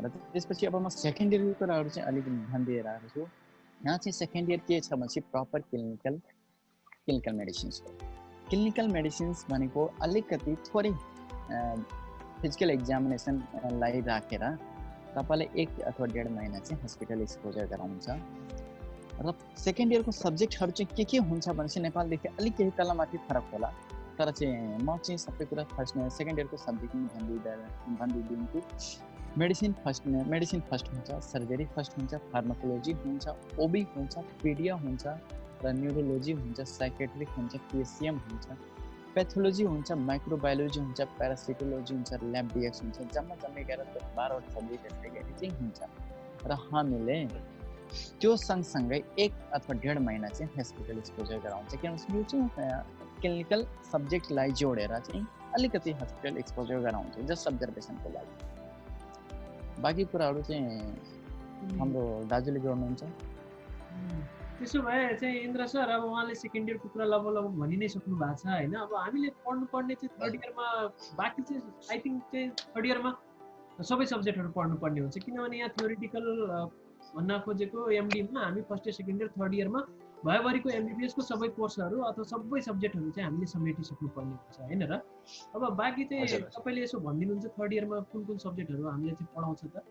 र त्यसपछि अब म सेकेन्ड इयरको कुराहरू चाहिँ अलिक भनिदिएर आएको छु। यहाँ चाहिँ सेकेन्ड इयर के छ भनेपछि प्रपर क्लिनिकल मेडिसिन्स हो। क्लिनिकल मेडिसिन्स भनेको अलिकति थोरै फिजिकल एक्जामिनेसनलाई राखेर तपाईँले 1 अथवा 1.5 महिना चाहिँ हस्पिटल एक्सपोजर गराउँछ। र सेकेन्ड इयरको सब्जेक्टहरू चाहिँ के हुन्छ भनेपछि नेपालदेखि अलिक केही तलमाथि फरक होला, तर चाहिँ म चाहिँ सबै कुरा सेकेन्ड इयरको सब्जेक्टमा भनिदिन्छु। मेडिसिन फर्स्ट हुन्छ, सर्जरी फर्स्ट हुन्छ, फार्माकोलोजी हुन्छ, ओबी हुन्छ, पिडिया हुन्छ, र न्युरोलोजी हुन्छ, साइकेट्रिक हुन्छ, पिएससिएम हुन्छ, पैथोलोजी हुन्छ, माइक्रोबायोलोजी हुन्छ, प्यारासिटोलोजी हुन्छ, ल्याब डिएक्स हुन्छ, जम्मै गरेर 12वटा सब्जेक्ट यसले गरी चाहिँ हुन्छ। र हामीले त्यो सँगसँगै 1 अथवा 1.5 महिना चाहिँ हस्पिटल एक्सपोजर गराउँछ, किनभने यो चाहिँ क्लिनिकल सब्जेक्टलाई जोडेर चाहिँ अलिकति हस्पिटल एक्सपोजर गराउँछ जस्ट अब्जर्भेसनको लागि। बाँकी कुराहरू चाहिँ हाम्रो दाजुले गर्नुहुन्छ। त्यसो भए चाहिँ इन्द्र सर अब उहाँले सेकेन्ड इयरको कुरा लगभग भनि नै सक्नु भएको छ होइन। अब हामीले पढ्नुपर्ने चाहिँ थर्ड इयरमा, बाँकी चाहिँ आई थिङ्क चाहिँ थर्ड इयरमा सबै सब्जेक्टहरू पढ्नुपर्ने हुन्छ, किनभने यहाँ थ्योरिटिकल भन्न खोजेको एमडीमा हामी first year second year third इयरमा भयोभरिको एमबिबिएसको सबै कोर्सहरू अथवा सबै सब्जेक्टहरू चाहिँ हामीले समेटिसक्नुपर्ने हुन्छ होइन र। अब बाँकी चाहिँ तपाईँले यसो भनिदिनुहुन्छ थर्ड इयरमा कुन कुन सब्जेक्टहरू हामीले चाहिँ पढाउँछ त?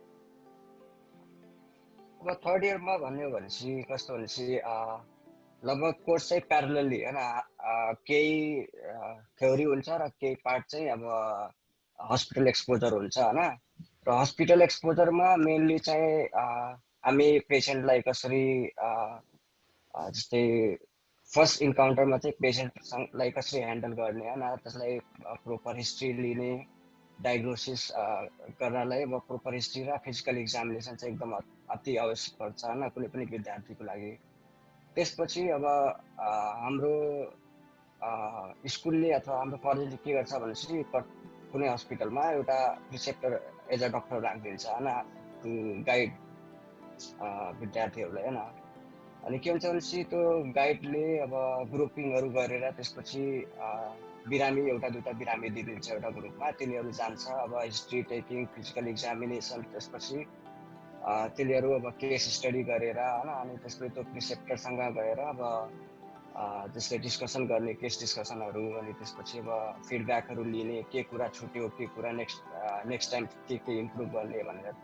अब थर्ड इयरमा भन्यो भनेपछि कस्तो भनेपछि लगभग कोर्स चाहिँ प्यारलली होइन, केही थ्योरी हुन्छ र केही पार्ट चाहिँ अब हस्पिटल एक्सपोजर हुन्छ होइन। र हस्पिटल एक्सपोजरमा मेनली चाहिँ हामी पेसेन्टलाई कसरी जस्तै फर्स्ट इन्काउन्टरमा चाहिँ पेसेन्टलाई कसरी ह्यान्डल गर्ने होइन, त्यसलाई प्रोपर हिस्ट्री लिने, डायग्नोसिस गर्नलाई अब प्रोपर हिस्ट्री र फिजिकल एक्जामिनेसन चाहिँ एकदम अति आवश्यक पर्छ होइन कुनै पनि विद्यार्थीको लागि। त्यसपछि अब हाम्रो स्कुलले अथवा हाम्रो कलेजले के गर्छ भनेपछि कुनै हस्पिटलमा एउटा प्रिसेप्टर एज अ डक्टर राखिदिन्छ होइन, गाइड विद्यार्थीहरूलाई होइन। अनि के हुन्छ भनेपछि त्यो गाइडले अब ग्रुपिङहरू गरेर त्यसपछि बिरामी एउटा दुईवटा बिरामी दिइदिन्छ एउटा ग्रुपमा, तिनीहरू जान्छ अब हिस्ट्री टेकिङ, फिजिकल एक्जामिनेसन, त्यसपछि तिनीहरू अब केस स्टडी गरेर होइन, अनि त्यसपछि त्यो प्रिसेप्टरसँग गएर अब त्यसले डिस्कसन गर्ने, केस डिस्कसनहरू, अनि त्यसपछि अब फिडब्याकहरू लिने, के कुरा छुट्यो, के कुरा नेक्स्ट टाइम के इम्प्रुभ गर्ने भनेर।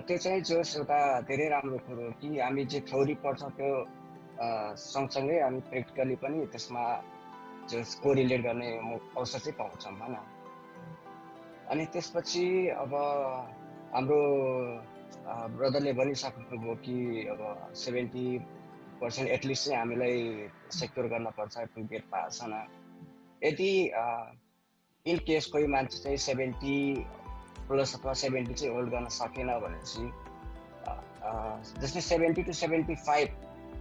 त्यो चाहिँ जस एउटा धेरै राम्रो कुरो कि हामी जे थ्योरी पढ्छौँ त्यो सँगसँगै हामी प्र्याक्टिकली पनि त्यसमा जस कोरिलेट गर्ने अवसर चाहिँ पाउँछौँ होइन। अनि त्यसपछि अब हाम्रो ब्रदरले भनिसक्नुभयो कि अब 70% एटलिस्ट चाहिँ हामीलाई सेक्योर गर्न पर्छ टु गेट पास होइन। यदि इन केस कोही मान्छे चाहिँ 70 प्लस अथवा 70 चाहिँ होल्ड गर्न सकेन भनेपछि जस्तै 70 to 75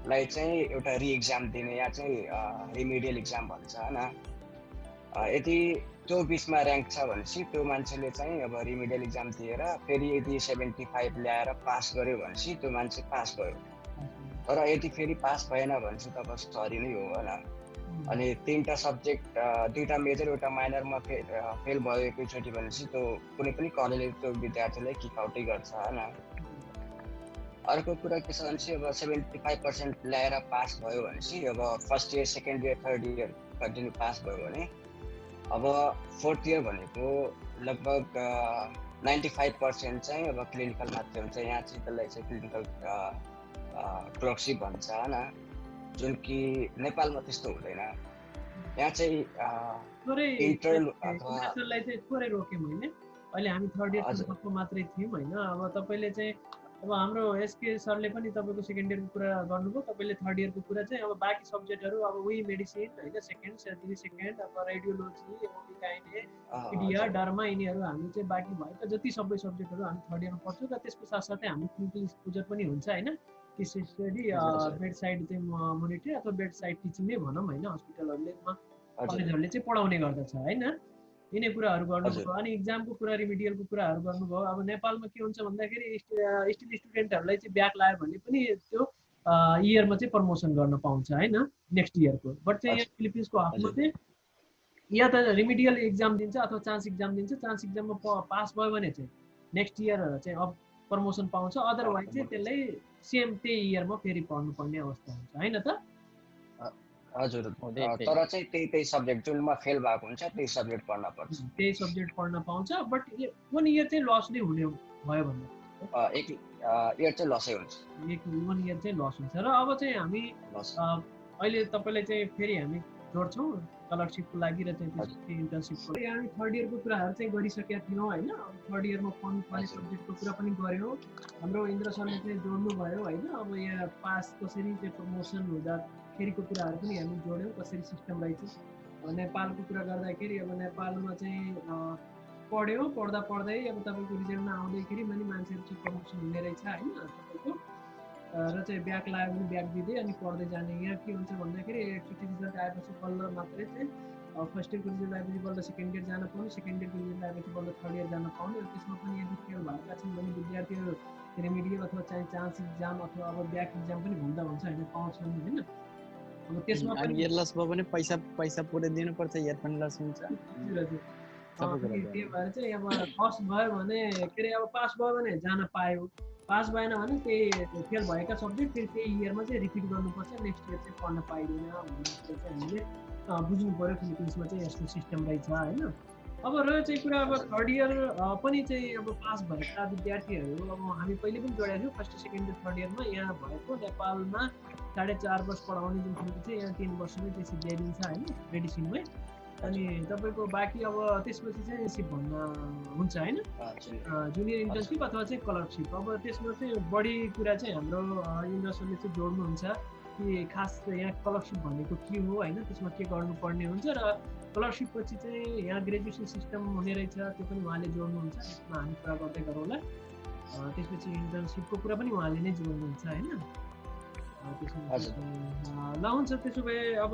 लाई चाहिँ एउटा रिएक्जाम दिने, या चाहिँ रिमिडियल एक्जाम भन्छ होइन। यदि त्यो बिचमा ऱ्याङ्क छ भनेपछि त्यो मान्छेले चाहिँ अब रिमिडियल एक्जाम दिएर फेरि यदि 75 ल्याएर पास गर्यो भनेपछि त्यो मान्छे पास भयो। तर यदि फेरि पास भएन भने चाहिँ तपाईँ सरी नै हो होइन। अनि 3टा सब्जेक्ट, 2टा मेजर एउटा माइनरमा फेल भयो एकैचोटि भनेपछि त्यो कुनै पनि कलेजले त्यो विद्यार्थीलाई किकआउटै गर्छ होइन। अर्को कुरा के छ भनेपछि अब 75% ल्याएर पास भयो भनेपछि अब first year second year third year continue pass भयो भने अब फोर्थ इयर भनेको लगभग 95% चाहिँ अब क्लिनिकल मात्रै हुन्छ। यहाँ चाहिँ त्यसलाई चाहिँ क्लिनिकल क्लर्कसिप भन्छ होइन, जुन कि नेपालमा त्यस्तो हुँदैन। यहाँ चाहिँ इन्टर्न अथवा थोरै रोक्यौँ होइन। अहिले हामी थर्ड इयरको मात्रै थियौँ होइन। अब तपाईँले चाहिँ अब हाम्रो एसके सरले पनि तपाईँको सेकेन्ड इयरको कुरा गर्नुभयो, तपाईँले थर्ड इयरको कुरा चाहिँ अब बाँकी सब्जेक्टहरू अब उही मेडिसिन होइन, सेकेन्ड सर्जरी सेकेन्ड, अब रेडियोलोजी, ओबिगाइने, पिडिया, डर्मा, यिनीहरू हामी चाहिँ बाँकी भएका जति सबै सब्जेक्टहरू हामी थर्ड इयरमा पढ्छौँ। र त्यसको साथसाथै हाम्रो क्लिनिकल एक्सपोजर पनि हुन्छ होइन, केस स्टडी, बेड साइड चाहिँ मोनिटर अथवा बेड साइड टिचिङ नै भनौँ होइन, हस्पिटलहरूले कलेजहरूले चाहिँ पढाउने गर्दछ होइन। यिनै कुराहरू गर्नुभयो। अनि इक्जामको कुरा, रिमिडियलको कुराहरू गर्नुभयो। अब नेपालमा के हुन्छ भन्दाखेरि स्टिल स्टुडेन्टहरूलाई चाहिँ ब्याक लाग्यो भने पनि त्यो इयरमा चाहिँ प्रमोसन गर्न पाउँछ होइन, नेक्स्ट इयरको। बट चाहिँ यहाँ फिलिपिन्सको हाफमा चाहिँ या त रिमिडियल इक्जाम दिन्छ अथवा चान्स इक्जाम दिन्छ, चान्स इक्जाममा पास भयो भने चाहिँ नेक्स्ट इयर चाहिँ अब प्रमोसन पाउँछ, अदरवाइज चाहिँ त्यसलाई सेम त्यही इयरमा फेरि पढ्नुपर्ने अवस्था हुन्छ होइन त? हजुर, तर चाहिँ त्यही सब्जेक्ट जुनमा फेल भएको हुन्छ त्यही सब्जेक्ट पढ्न पर्छ, त्यही सब्जेक्ट पढ्न पाउँछ। बट 1 इयर चाहिँ लस नै हुने भयो भने एक इयर चाहिँ लसै हुन्छ, 1 इयर चाहिँ लस हुन्छ। र अब चाहिँ हामी अहिले तपाईँलाई चाहिँ फेरि हामी जोड्छौँ स्कलरसिपको लागि र चाहिँ त्यसपछि इन्टर्नसिपको लागि। हामी थर्ड इयरको कुराहरू चाहिँ गरिसकेका थियौँ होइन। थर्ड इयरमा पढ्नुपर्ने सब्जेक्टको कुरा पनि गऱ्यौँ। हाम्रो इन्द्र सरले चाहिँ जोड्नुभयो होइन। अब यहाँ पास कसरी चाहिँ प्रमोसन हुँदाखेरिको कुराहरू पनि हामी जोड्यौँ, कसरी सिस्टम रहेछ। नेपालको कुरा गर्दाखेरि अब नेपालमा चाहिँ पढ्यो, पढ्दै अब तपाईँको रिजल्टमा आउँदैखेरि पनि मान्छेहरू चाहिँ प्रमोसन हुने रहेछ होइन तपाईँको। र चाहिँ ब्याक लाग्यो भने ब्याक दिँदै अनि पढ्दै जाने। यहाँ के हुन्छ भन्दाखेरि एकचोटि रिजल्ट आएपछि बल्ल मात्रै चाहिँ फर्स्ट इयरको रिजल्ट आएपछि बल्ल सेकेन्ड इयर जान पाउने, सेकेन्ड इयरको रिजल्ट आएपछि बल्ल थर्ड इयर जान पाउने। र त्यसमा पनि यदि फेल भएका छन् भने विद्यार्थीहरू रेमिडियल अथवा चाहिँ चान्स इक्जाम अथवा अब ब्याक इक्जाम पनि हुँदा हुन्छ होइन, पाउँछन् होइन। अब त्यसमा पनि इयर लस भयो भने पैसा पुरै दिनुपर्छ, इयर पनि लस हुन्छ। हजुर हजुर। सबै कुरा अनि त्यही भएर चाहिँ अब लस भयो भने के अरे अब पास भयो भने जान पायो, पास भएन भने त्यही फेल भएका सब्जेक्ट फेरि त्यही इयरमा चाहिँ रिपिट गर्नुपर्छ, नेक्स्ट इयर चाहिँ पढ्न पाइँदैन भन्ने कुरो चाहिँ हामीले बुझ्नु पऱ्यो। फिलिपिन्समा चाहिँ यस्तो सिस्टम रहेछ होइन। अब रह्यो चाहिँ कुरा अब थर्ड इयर पनि चाहिँ अब पास भएका विद्यार्थीहरू अब हामी पहिले पनि जोडेका थियौँ फर्स्ट सेकेन्ड र थर्ड इयरमा। यहाँ भएको नेपालमा 4.5 वर्ष पढाउने जुन खालको चाहिँ यहाँ 3 वर्षमै चाहिँ सिद्ध्याइदिन्छ होइन, मेडिसिनमै। अनि तपाईँको बाँकी अब त्यसपछि चाहिँ सिप भन्न हुन्छ होइन, जुनियर इन्टर्नसिप अथवा चाहिँ स्कलरसिप। अब त्यसमा चाहिँ बढी कुरा चाहिँ हाम्रो इन्द्र सरले चाहिँ जोड्नुहुन्छ कि खास यहाँ स्कलरसिप भनेको के हो होइन, त्यसमा के गर्नुपर्ने हुन्छ र स्कलरसिप पछि चाहिँ यहाँ ग्रेजुएसन सिस्टम हुने रहेछ, त्यो पनि उहाँले जोड्नुहुन्छ। त्यसमा हामी कुरा गर्दै गरौँला। त्यसपछि इन्टर्नसिपको कुरा पनि उहाँले नै जोड्नुहुन्छ होइन। ल हुन्छ, त्यसो भए अब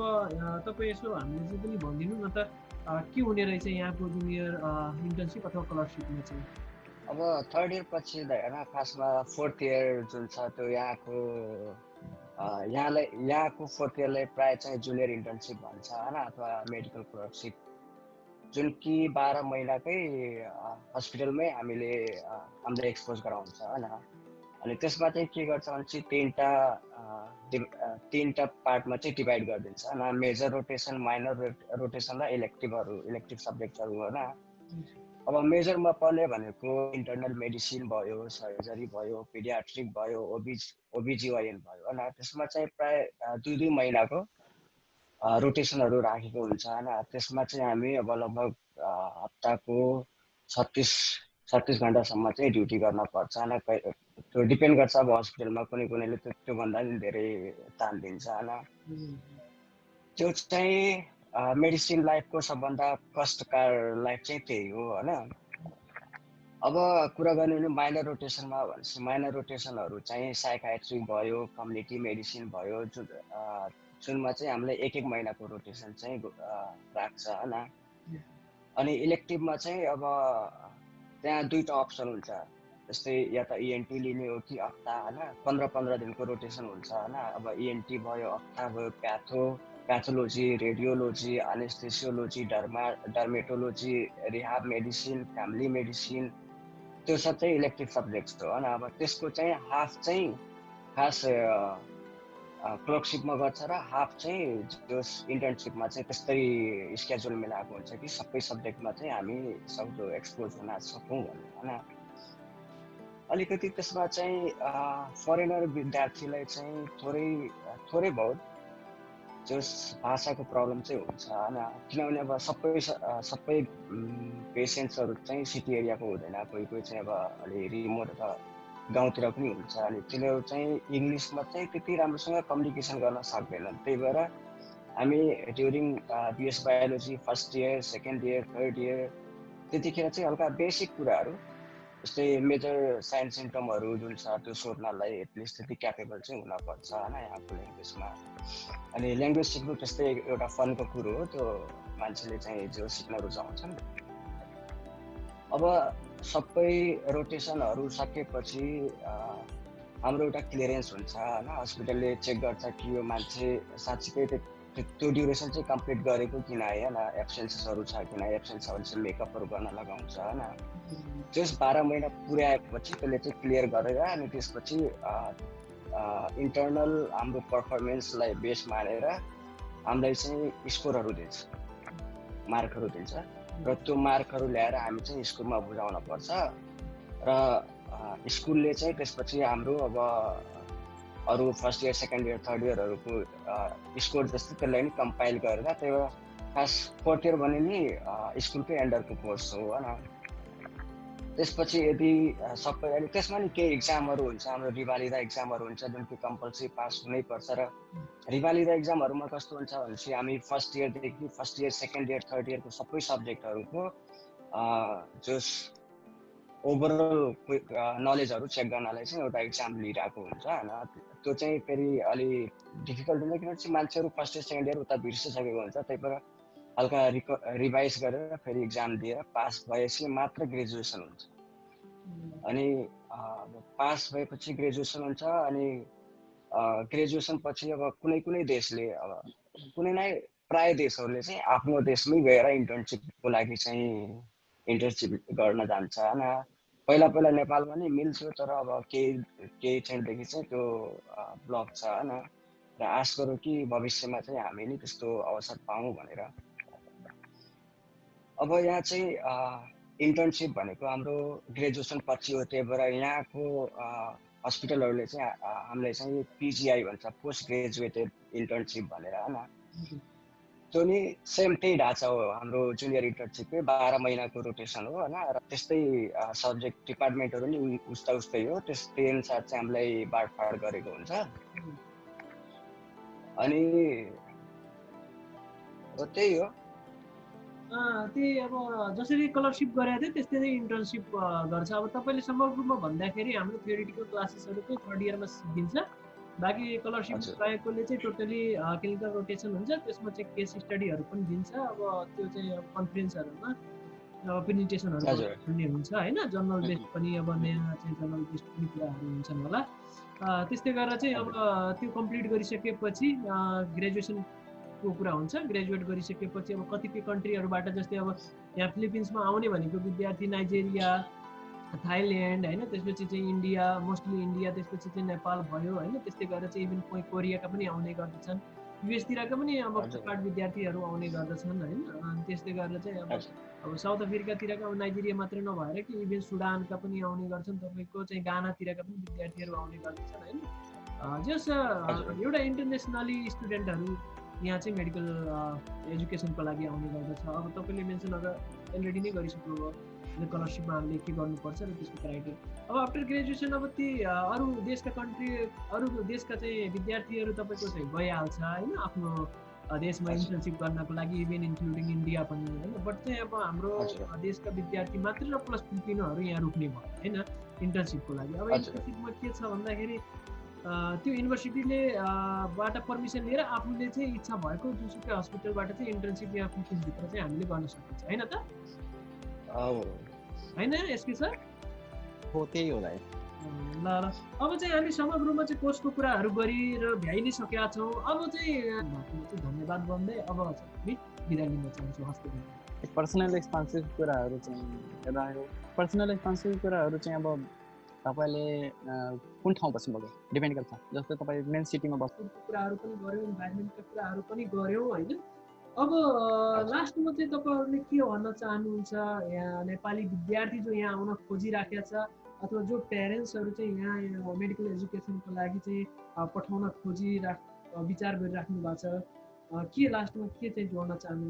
तपाईँ यसो हामीले चाहिँ पनि भनिदिनु न त के हुने रहेछ यहाँको जुनियर इन्टर्नसिप अथवा स्कलरसिपमा चाहिँ। अब थर्ड इयर पछि होइन, खासमा फोर्थ इयर जुन छ त्यो यहाँको फोर्थ इयरलाई प्रायः चाहिँ जुनियर इन्टर्नसिप भन्छ होइन, अथवा मेडिकल क्लर्कसिप, जुन कि 12 महिनाकै हस्पिटलमै हामीले एक्सपोज गराउँछ होइन। अनि त्यसमा चाहिँ के गर्छ भने चाहिँ तीनटा पार्टमा चाहिँ डिभाइड गरिदिन्छ होइन, मेजर रोटेसन, माइनर रोटेसन र इलेक्टिभ सब्जेक्टहरू होइन। अब मेजरमा पर्ने भनेको इन्टर्नल मेडिसिन भयो, सर्जरी भयो, पिडियाट्रिक भयो, ओबिजिवाइएन भयो होइन। त्यसमा चाहिँ प्राय 2 महिनाको रोटेसनहरू राखेको हुन्छ होइन। त्यसमा चाहिँ हामी अब लगभग हप्ताको 36 घन्टासम्म चाहिँ ड्युटी गर्न पर्छ होइन। त्यो डिपेन्ड गर्छ अब हस्पिटलमा, कुनैले त्योभन्दा पनि धेरै तान दिन्छ होइन। त्यो चाहिँ मेडिसिन लाइफको सबभन्दा कष्टकार लाइफ चाहिँ त्यही हो होइन। अब कुरा गर्ने भने माइनर रोटेसनमा भनेपछि माइनर रोटेसनहरू चाहिँ साइकाट्रिक भयो, कम्युनिटी मेडिसिन भयो, जुनमा चाहिँ हामीलाई 1 महिनाको रोटेसन चाहिँ राख्छ होइन। अनि इलेक्टिभमा चाहिँ अब त्यहाँ 2टा अप्सन हुन्छ, जस्तै या त इएनटी लिने हो कि हप्ता होइन, 15 दिनको रोटेसन हुन्छ होइन। अब इएनटी भयो, हप्ता भयो, pathology, radiology, anaesthesiology, dermatology, rehab medicine, family medicine, त्यो सब चाहिँ इलेक्टिभ सब्जेक्ट्स हो होइन। अब त्यसको चाहिँ हाफ चाहिँ खास क्लर्कसिपमा गर्छ र हाफ चाहिँ त्यो इन्टर्नसिपमा चाहिँ त्यस्तै स्केड्युल मिलाएको हुन्छ कि सबै सब्जेक्टमा चाहिँ हामी सक्दो एक्सपोज हुन सकौँ भन्ने होइन। अलिकति त्यसमा चाहिँ फरेनर विद्यार्थीलाई चाहिँ थोरै बहुत जस भाषाको प्रब्लम चाहिँ हुन्छ होइन, किनभने अब सबै पेसेन्ट्सहरू चाहिँ सिटी एरियाको हुँदैन, कोही चाहिँ अब अलि रिमोट अथवा गाउँतिर पनि हुन्छ। अनि तिनीहरू चाहिँ इङ्ग्लिसमा चाहिँ त्यति राम्रोसँग कम्युनिकेसन गर्न सक्दैनन्। त्यही भएर हामी during BS biology first year, second year, third year त्यतिखेर चाहिँ हल्का बेसिक कुराहरू जस्तै मेजर साइन सिम्टमहरू जुन छ त्यो सोध्नलाई एटलिस्ट त्यति क्यापेबल चाहिँ हुनपर्छ होइन यहाँको ल्याङ्ग्वेजमा। अनि ल्याङ्ग्वेज सिक्नु त्यस्तै एउटा फनको कुरो हो, त्यो मान्छेले चाहिँ जो सिक्न रुचाउँछन्। अब सबै रोटेसनहरू सकेपछि हाम्रो एउटा क्लियरेन्स हुन्छ होइन, हस्पिटलले चेक गर्छ कि यो मान्छे साँच्चीकै त्यो ड्युरेसन चाहिँ कम्प्लिट गरेको किन होइन, एब्सेन्सेसहरू छ किन, एब्सेन्स छ भने चाहिँ मेकअपहरू गर्न लगाउँछ होइन। त्यस 12 महिना पुर्याएपछि त्यसले चाहिँ क्लियर गरेर अनि त्यसपछि इन्टर्नल हाम्रो पर्फर्मेन्सलाई बेस मानेर हामीलाई चाहिँ स्कोरहरू दिन्छ, मार्कहरू दिन्छ र त्यो मार्कहरू ल्याएर हामी चाहिँ स्कुलमा बुझाउन पर्छ र स्कुलले चाहिँ त्यसपछि हाम्रो अब अरू first year, second year, third इयरहरूको स्कोर जस्तै त्यसलाई नि कम्पाइल गरेर, त्यही भएर खास फोर्थ इयर भने नि स्कुलकै अन्डरको कोर्स हो होइन। त्यसपछि यदि सबै अनि त्यसमा नि केही इक्जामहरू हुन्छ, हाम्रो रिभालिदा इक्जामहरू हुन्छ जुन कि कम्पलसरी पास हुनैपर्छ। र रिभालिदा इक्जामहरूमा कस्तो हुन्छ भनेपछि हामी first year, second year, third इयरको सबै सब्जेक्टहरूको जस ओभरअल नलेजहरू चेक गर्नलाई चाहिँ एउटा इक्जाम लिइरहेको हुन्छ होइन। त्यो चाहिँ फेरि अलि डिफिकल्ट हुन्छ किनभने चाहिँ मान्छेहरू फर्स्ट इयर, सेकेन्ड इयर उता बिर्सिसकेको हुन्छ। त्यही भएर हल्का रिभाइज गरेर फेरि इक्जाम दिएर पास भएपछि मात्र ग्रेजुएसन हुन्छ। अनि पास भएपछि ग्रेजुएसन हुन्छ। अनि ग्रेजुएसन पछि अब कुनै कुनै देशले अब कुनै नै प्राय देशहरूले चाहिँ आफ्नो देशमै गएर इन्टर्नसिपको लागि चाहिँ इन्टर्नसिप गर्न जान्छ होइन। पहिला पहिला नेपालमा नि मिल्थ्यो, तर अब केही क्षणदेखि चाहिँ त्यो ब्लक छ होइन। र आश गरौँ कि भविष्यमा चाहिँ हामी नि त्यस्तो अवसर पाऊँ भनेर। अब यहाँ चाहिँ इन्टर्नसिप भनेको हाम्रो ग्रेजुएसन पछि हो, त्यही भएर यहाँको हस्पिटलहरूले चाहिँ हामीलाई चाहिँ पिजिआई भन्छ, पोस्ट ग्रेजुएटेड इन्टर्नसिप भनेर होइन। त्यो नि सेम त्यही ढाँचा हो हाम्रो जुनियर इन्टर्नसिपकै, 12 महिनाको रोटेसन हो होइन। र त्यस्तै सब्जेक्ट डिपार्टमेन्टहरू नि उस्तै हो, त्यस्तै अनुसार चाहिँ हामीलाई बाँडफाँड गरेको हुन्छ। अनि त्यही हो। त्यही अब जसरी स्कलरसिप गरेको थियो त्यस्तै नै इन्टर्नसिप गर्छ। अब तपाईँले समग्र रूपमा भन्दाखेरि हाम्रो थ्योरिटिकल क्लासेसहरू चाहिँ 3rd इयरमा सिकिन्छ, बाँकी स्कलरसिप पाएकोले चाहिँ टोटली क्लिनिकल रोटेसन हुन्छ, त्यसमा चाहिँ केस स्टडीहरू पनि दिन्छ। अब त्यो चाहिँ अब कन्फरेन्सहरूमा प्रेजेन्टेसनहरू सुन्ने हुन्छ होइन। जर्नल बेस्ड पनि अब नयाँ चाहिँ जर्नल बेस्ड पनि कुराहरू हुन्छन् होला। त्यस्तै गरेर चाहिँ अब त्यो कम्प्लिट गरिसकेपछि ग्रेजुएसनको कुरा हुन्छ। ग्रेजुएट गरिसकेपछि अब कतिपय कन्ट्रीहरूबाट, जस्तै अब यहाँ फिलिपिन्समा आउने भनेको विद्यार्थी नाइजेरिया, थाइल्यान्ड होइन, त्यसपछि चाहिँ इन्डिया, मोस्टली इन्डिया, त्यसपछि चाहिँ नेपाल भयो होइन। त्यस्तै गरेर चाहिँ इभन कोही कोरियाका पनि आउने गर्दछन्, युएसतिरका पनि अब पार्ट विद्यार्थीहरू आउने गर्दछन् होइन। त्यस्तै गरेर चाहिँ अब साउथ अफ्रिकातिरका, अब नाइजेरिया मात्रै नभएर कि इभन सुडानका पनि आउने गर्छन्, तपाईँको चाहिँ गानातिरका पनि विद्यार्थीहरू आउने गर्दछन् होइन। जस एउटा इन्टरनेसनली स्टुडेन्टहरू यहाँ चाहिँ मेडिकल एजुकेसनको लागि आउने गर्दछ। अब तपाईँले मेन्सन अलरेडी नै गरिसक्नुभयो स्कलरसिपमा हामीले के गर्नुपर्छ र त्यसको क्राइटेरिया। अब आफ्टर ग्रेजुएसन अब ती अरू देशका चाहिँ विद्यार्थीहरू तपाईँको चाहिँ गइहाल्छ होइन, आफ्नो देशमा इन्टर्नसिप गर्नको लागि, इभन इन्क्लुडिङ इन्डिया पनि होइन। बट चाहिँ अब हाम्रो देशका विद्यार्थी मात्र र प्लस फिलिपिनोहरू यहाँ रुक्ने भयो होइन इन्टर्नसिपको लागि। अब इन्टर्नसिपमा के छ भन्दाखेरि त्यो युनिभर्सिटीले बाट पर्मिसन लिएर आफूले चाहिँ इच्छा भएको जुनसुकै हस्पिटलबाट चाहिँ इन्टर्नसिप यहाँ फिलिपिन्सभित्र चाहिँ हामीले गर्न सकिन्छ होइन त, होइन एसके सर? हो, त्यही हो भाइ। ल अब चाहिँ हामी समग्र रूपमा चाहिँ कोर्सको कुराहरू गरेर भ्याइ नै सकेका छौँ। अब चाहिँ धन्यवाद भन्दै अब हामी बिदा लिन चाहन्छौँ। हस्ते पर्सनल एक्सपेन्सिभ कुराहरू चाहिँ रह्यो। पर्सनल एक्सपेन्सिभ कुराहरू चाहिँ अब तपाईँले कुन ठाउँ बस्नुभयो डिपेन्ड गर्छ। जस्तै तपाईँ मेन सिटीमा बस्नु कुराहरू पनि गऱ्यौँ, इन्भाइरोमेन्टका कुराहरू पनि गऱ्यौँ होइन। अब लास्टमा चाहिँ तपाईँहरूले के भन्न चाहनुहुन्छ यहाँ नेपाली विद्यार्थी जो यहाँ आउन खोजिराखेका छ, अथवा जो प्यारेन्ट्सहरू चाहिँ यहाँ मेडिकल एजुकेसनको लागि चाहिँ पठाउन विचार गरिराख्नु भएको छ, के लास्टमा के चाहिँ जोड्न चाहनुहुन्छ?